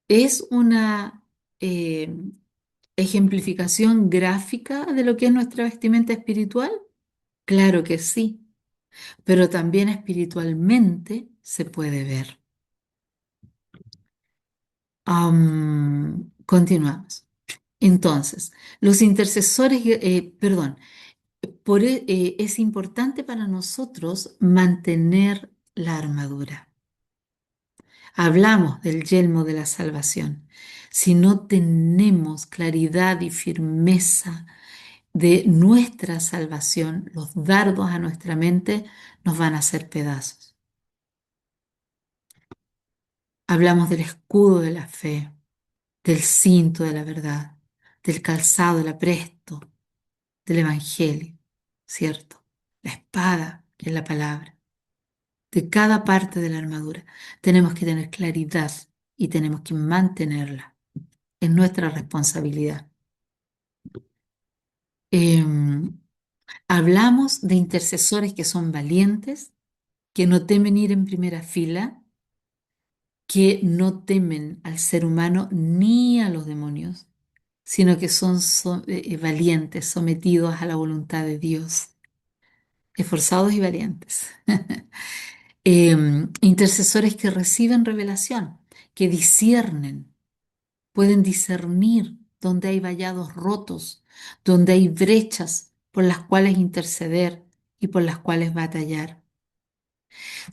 es una eh, ejemplificación gráfica de lo que es nuestra vestimenta espiritual. Claro que sí, pero también espiritualmente se puede ver. Continuamos. Entonces, los intercesores, perdón, es importante para nosotros mantener la armadura. Hablamos del yelmo de la salvación. Si no tenemos claridad y firmeza de nuestra salvación, los dardos a nuestra mente nos van a hacer pedazos. Hablamos del escudo de la fe, del cinto de la verdad, del calzado, del apresto, del evangelio, ¿cierto? La espada, que es la palabra, de cada parte de la armadura. Tenemos que tener claridad y tenemos que mantenerla. Es nuestra responsabilidad. Hablamos de intercesores que son valientes, que no temen ir en primera fila, que no temen al ser humano ni a los demonios, sino que son valientes, sometidos a la voluntad de Dios, esforzados y valientes. Intercesores que reciben revelación, que disciernen, pueden discernir donde hay vallados rotos, donde hay brechas por las cuales interceder y por las cuales batallar.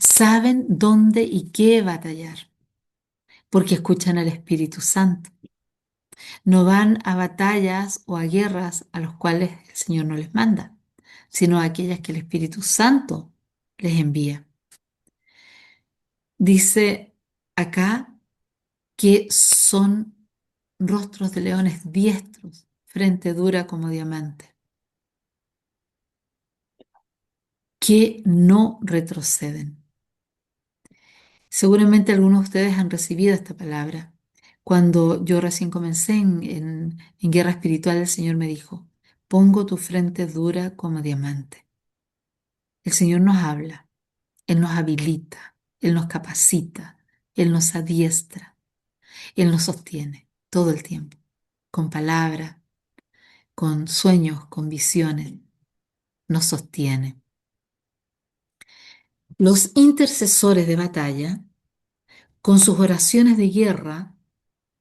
Saben dónde y qué batallar, porque escuchan al Espíritu Santo. No van a batallas o a guerras a las cuales el Señor no les manda, sino a aquellas que el Espíritu Santo les envía. Dice acá que son rostros de leones diestros, frente dura como diamante, que no retroceden. Seguramente algunos de ustedes han recibido esta palabra. Cuando yo recién comencé en guerra espiritual, el Señor me dijo, pongo tu frente dura como diamante. El Señor nos habla, Él nos habilita, Él nos capacita, Él nos adiestra, Él nos sostiene todo el tiempo, con palabra, con sueños, con visiones, nos sostiene. Los intercesores de batalla, con sus oraciones de guerra,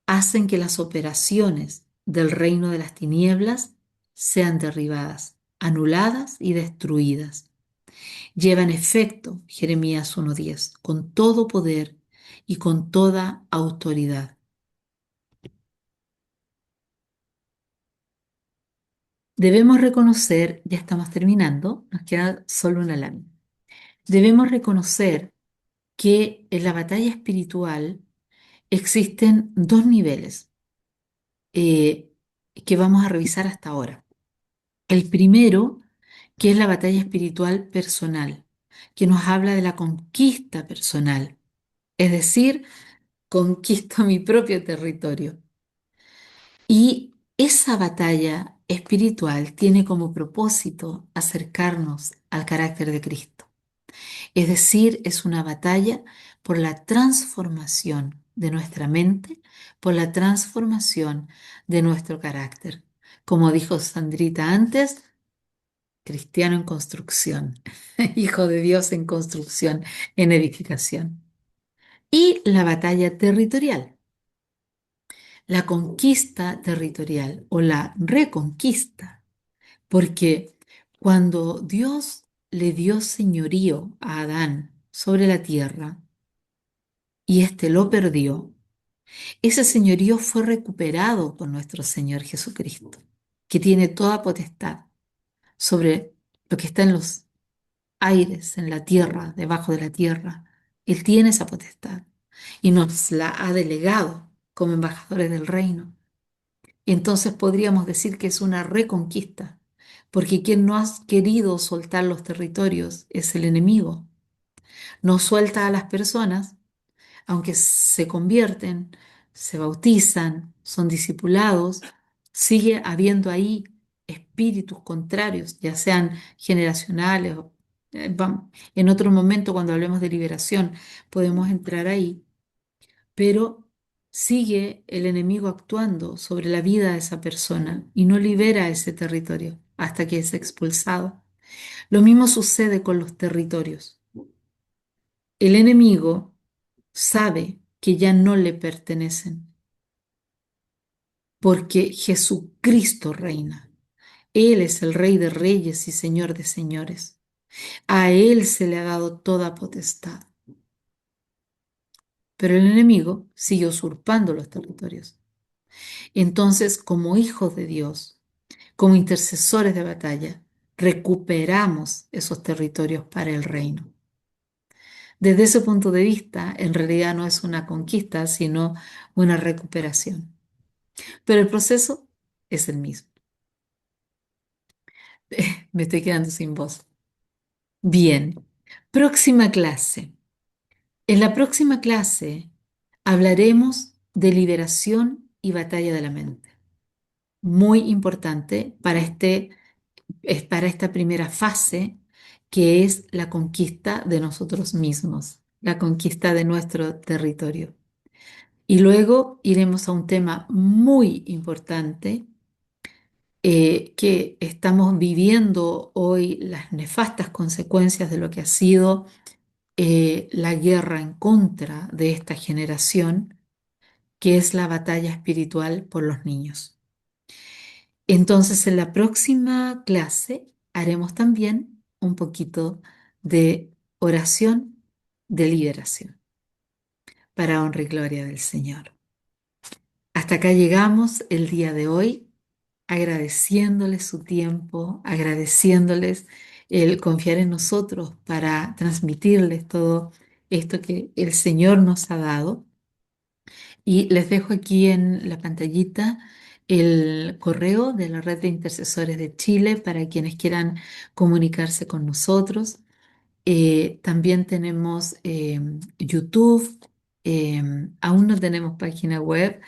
hacen que las operaciones del reino de las tinieblas sean derribadas, anuladas y destruidas. Llevan efecto, Jeremías 1:10, con todo poder y con toda autoridad. Debemos reconocer, ya estamos terminando, nos queda solo una lámina. Debemos reconocer que en la batalla espiritual existen dos niveles eh, que vamos a revisar hasta ahora. El primero, que es la batalla espiritual personal, que nos habla de la conquista personal, es decir, conquisto mi propio territorio. Y esa batalla espiritual tiene como propósito acercarnos al carácter de Cristo. Es decir, es una batalla por la transformación de nuestra mente, por la transformación de nuestro carácter. Como dijo Sandrita antes, cristiano en construcción, hijo de Dios en construcción, en edificación. Y la batalla territorial, la conquista territorial o la reconquista, porque cuando Dios le dio señorío a Adán sobre la tierra y éste lo perdió, ese señorío fue recuperado por nuestro Señor Jesucristo, que tiene toda potestad sobre lo que está en los aires, en la tierra, debajo de la tierra. Él tiene esa potestad y nos la ha delegado como embajadores del reino. Entonces podríamos decir que es una reconquista, porque quien no ha querido soltar los territorios es el enemigo. No suelta a las personas, aunque se convierten, se bautizan, son discipulados, sigue habiendo ahí espíritus contrarios, ya sean generacionales. En otro momento, cuando hablemos de liberación, podemos entrar ahí, pero sigue el enemigo actuando sobre la vida de esa persona y no libera ese territorio hasta que es expulsado. Lo mismo sucede con los territorios. El enemigo sabe que ya no le pertenecen porque Jesucristo reina. Él es el Rey de Reyes y Señor de Señores. A Él se le ha dado toda potestad. Pero el enemigo sigue usurpando los territorios. Entonces, como hijos de Dios, como intercesores de batalla, recuperamos esos territorios para el reino. Desde ese punto de vista, en realidad no es una conquista, sino una recuperación. Pero el proceso es el mismo. Me estoy quedando sin voz. Bien, próxima clase. En la próxima clase hablaremos de liberación y batalla de la mente. Muy importante para esta primera fase, que es la conquista de nosotros mismos, la conquista de nuestro territorio. Y luego iremos a un tema muy importante que estamos viviendo hoy, las nefastas consecuencias de lo que ha sido la guerra en contra de esta generación, que es la batalla espiritual por los niños. Entonces, en la próxima clase haremos también un poquito de oración de liberación para honra y gloria del Señor. Hasta acá llegamos el día de hoy, agradeciéndoles su tiempo, agradeciéndoles el confiar en nosotros para transmitirles todo esto que el Señor nos ha dado. Y les dejo aquí en la pantallita el correo de la Red de Intercesores de Chile para quienes quieran comunicarse con nosotros. También tenemos YouTube, aún no tenemos página web,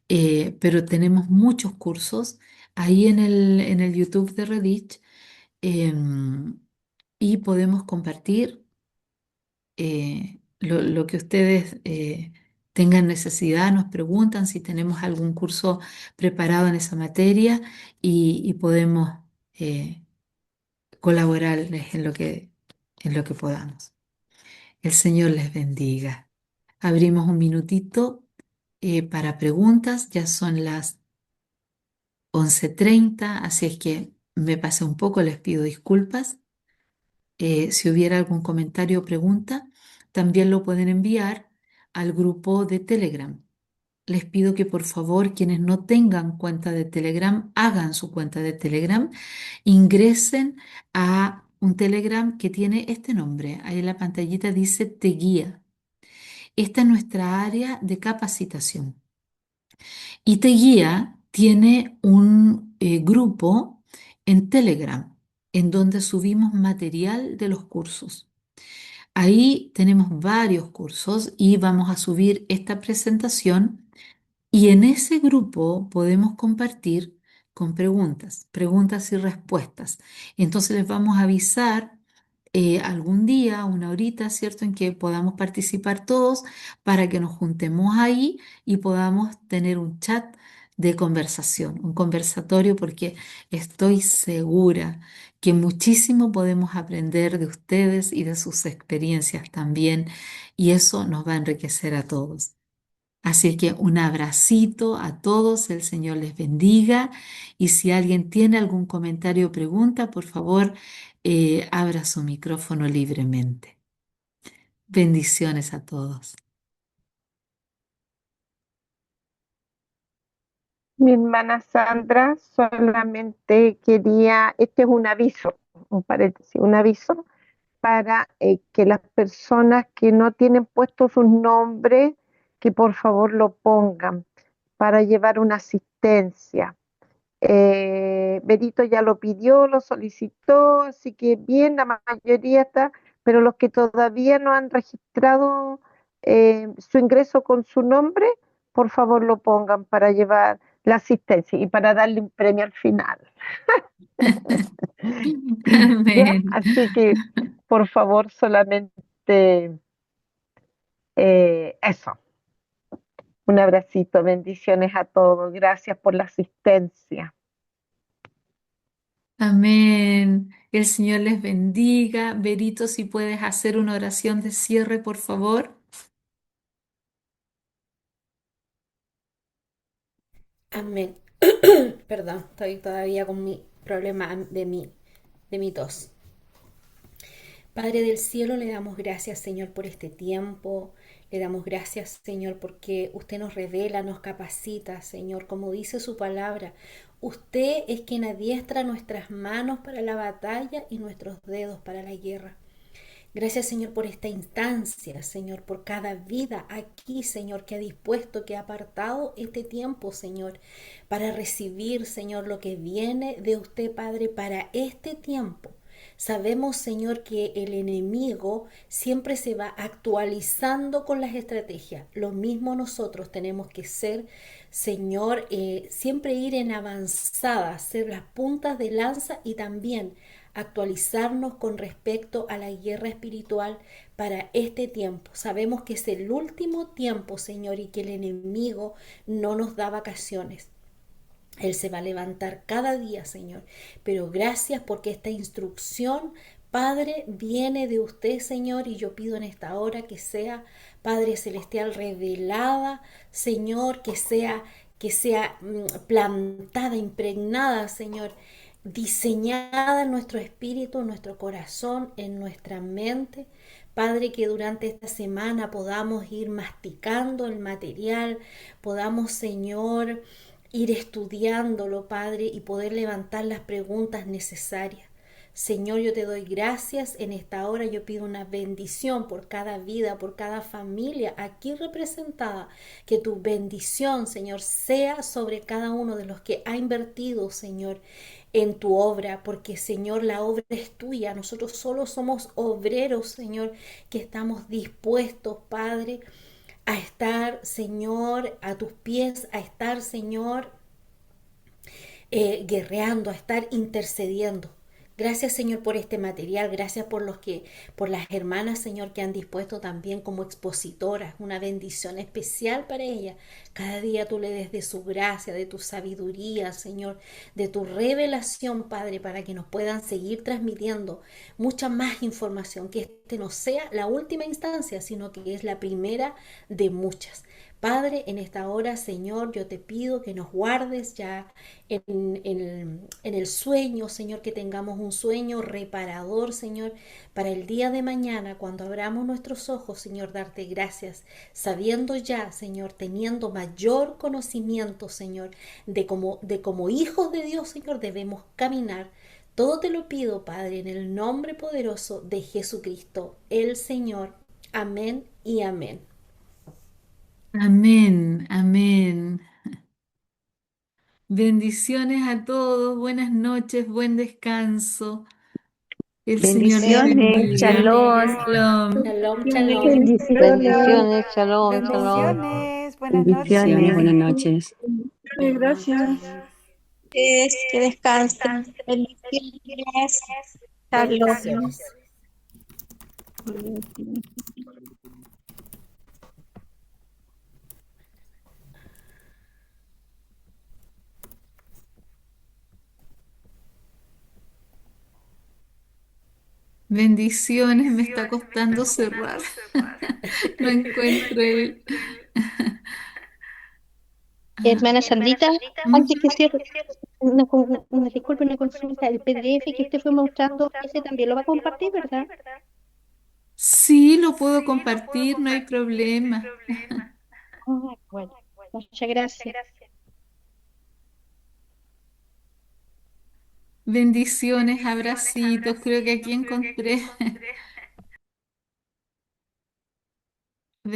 pero tenemos muchos cursos ahí en el YouTube de Redich, y podemos compartir lo que ustedes tengan necesidad. Nos preguntan si tenemos algún curso preparado en esa materia y podemos eh, colaborarles en lo que podamos. El Señor les bendiga. Abrimos un minutito para preguntas. Ya son las 11:30, así es que me pasé un poco, les pido disculpas. Si hubiera algún comentario o pregunta, también lo pueden enviar al grupo de Telegram. Les pido que por favor quienes no tengan cuenta de Telegram, hagan su cuenta de Telegram, ingresen a un Telegram que tiene este nombre. Ahí en la pantallita dice Te Guía. Esta es nuestra área de capacitación. Y Te Guía tiene un grupo en Telegram en donde subimos material de los cursos. Ahí tenemos varios cursos y vamos a subir esta presentación Y en ese grupo podemos compartir con preguntas y respuestas. Entonces les vamos a avisar algún día, una horita, ¿cierto?, en que podamos participar todos para que nos juntemos ahí y podamos tener un chat de conversación, un conversatorio, porque estoy segura que muchísimo podemos aprender de ustedes y de sus experiencias también, y eso nos va a enriquecer a todos. Así que un abracito a todos, el Señor les bendiga, y si alguien tiene algún comentario o pregunta, por favor, abra su micrófono libremente. Bendiciones a todos. Mi hermana Sandra, solamente quería, este es un aviso, un paréntesis, un aviso para que las personas que no tienen puestos sus nombres, que por favor lo pongan para llevar una asistencia. Berito ya lo pidió, lo solicitó, así que bien, la mayoría está, pero los que todavía no han registrado su ingreso con su nombre, por favor lo pongan para llevar la asistencia y para darle un premio al final. ¿Ya? Amén. Así que, por favor, solamente eso. Un abracito, bendiciones a todos. Gracias por la asistencia. Amén. El Señor les bendiga. Berito, si puedes hacer una oración de cierre, por favor. Amén. Perdón, estoy todavía con mi problema de mi tos. Padre del cielo, le damos gracias, Señor, por este tiempo. Le damos gracias, Señor, porque usted nos revela, nos capacita, Señor, como dice su palabra. Usted es quien adiestra nuestras manos para la batalla y nuestros dedos para la guerra. Gracias, Señor, por esta instancia, Señor, por cada vida aquí, Señor, que ha dispuesto, que ha apartado este tiempo, Señor, para recibir, Señor, lo que viene de usted, Padre, para este tiempo. Sabemos, Señor, que el enemigo siempre se va actualizando con las estrategias. Lo mismo nosotros tenemos que ser, Señor, siempre ir en avanzada, ser las puntas de lanza y también actualizarnos con respecto a la guerra espiritual para este tiempo. Sabemos que es el último tiempo, Señor, y que el enemigo no nos da vacaciones. Él se va a levantar cada día, Señor. Pero gracias porque esta instrucción, Padre, viene de usted, Señor, y yo pido en esta hora que sea, Padre Celestial, revelada, Señor, que sea plantada, impregnada, Señor, diseñada en nuestro espíritu, en nuestro corazón, en nuestra mente. Padre, que durante esta semana podamos ir masticando el material, podamos, Señor, ir estudiándolo, Padre, y poder levantar las preguntas necesarias. Señor, yo te doy gracias en esta hora. Yo pido una bendición por cada vida, por cada familia aquí representada. Que tu bendición, Señor, sea sobre cada uno de los que ha invertido, Señor, en tu obra, porque, Señor, la obra es tuya. Nosotros solo somos obreros, Señor, que estamos dispuestos, Padre, a estar, Señor, a tus pies, a estar, Señor, guerreando, a estar intercediendo. Gracias, Señor, por este material. Gracias por las hermanas, Señor, que han dispuesto también como expositoras. Una bendición especial para ellas. Cada día tú le des de su gracia, de tu sabiduría, Señor, de tu revelación, Padre, para que nos puedan seguir transmitiendo mucha más información. Que este no sea la última instancia, sino que es la primera de muchas. Padre, en esta hora, Señor, yo te pido que nos guardes ya en el sueño, Señor, que tengamos un sueño reparador, Señor, para el día de mañana, cuando abramos nuestros ojos, Señor, darte gracias, sabiendo ya, Señor, teniendo mayor conocimiento, Señor, de cómo hijos de Dios, Señor, debemos caminar. Todo te lo pido, Padre, en el nombre poderoso de Jesucristo, el Señor. Amén y amén. Amén, amén. Bendiciones a todos, buenas noches, buen descanso. El Señor les Bendiciones, bendiga. shalom. Shalom. Shalom, shalom. Bendiciones. Bendiciones, shalom, shalom. Bendiciones. Bendiciones, buenas noches. Gracias. Que descansen. Bendiciones. Carlos. Bendiciones. Bendiciones, me está costando cerrar. No encuentro el... Hermana Sandrita, antes que cierre, disculpe, una consulta. El PDF que usted fue mostrando, ese también lo va a compartir, ¿verdad? Sí, lo puedo compartir, no hay problema. Bueno, muchas gracias. Bendiciones, abracitos. Creo que aquí encontré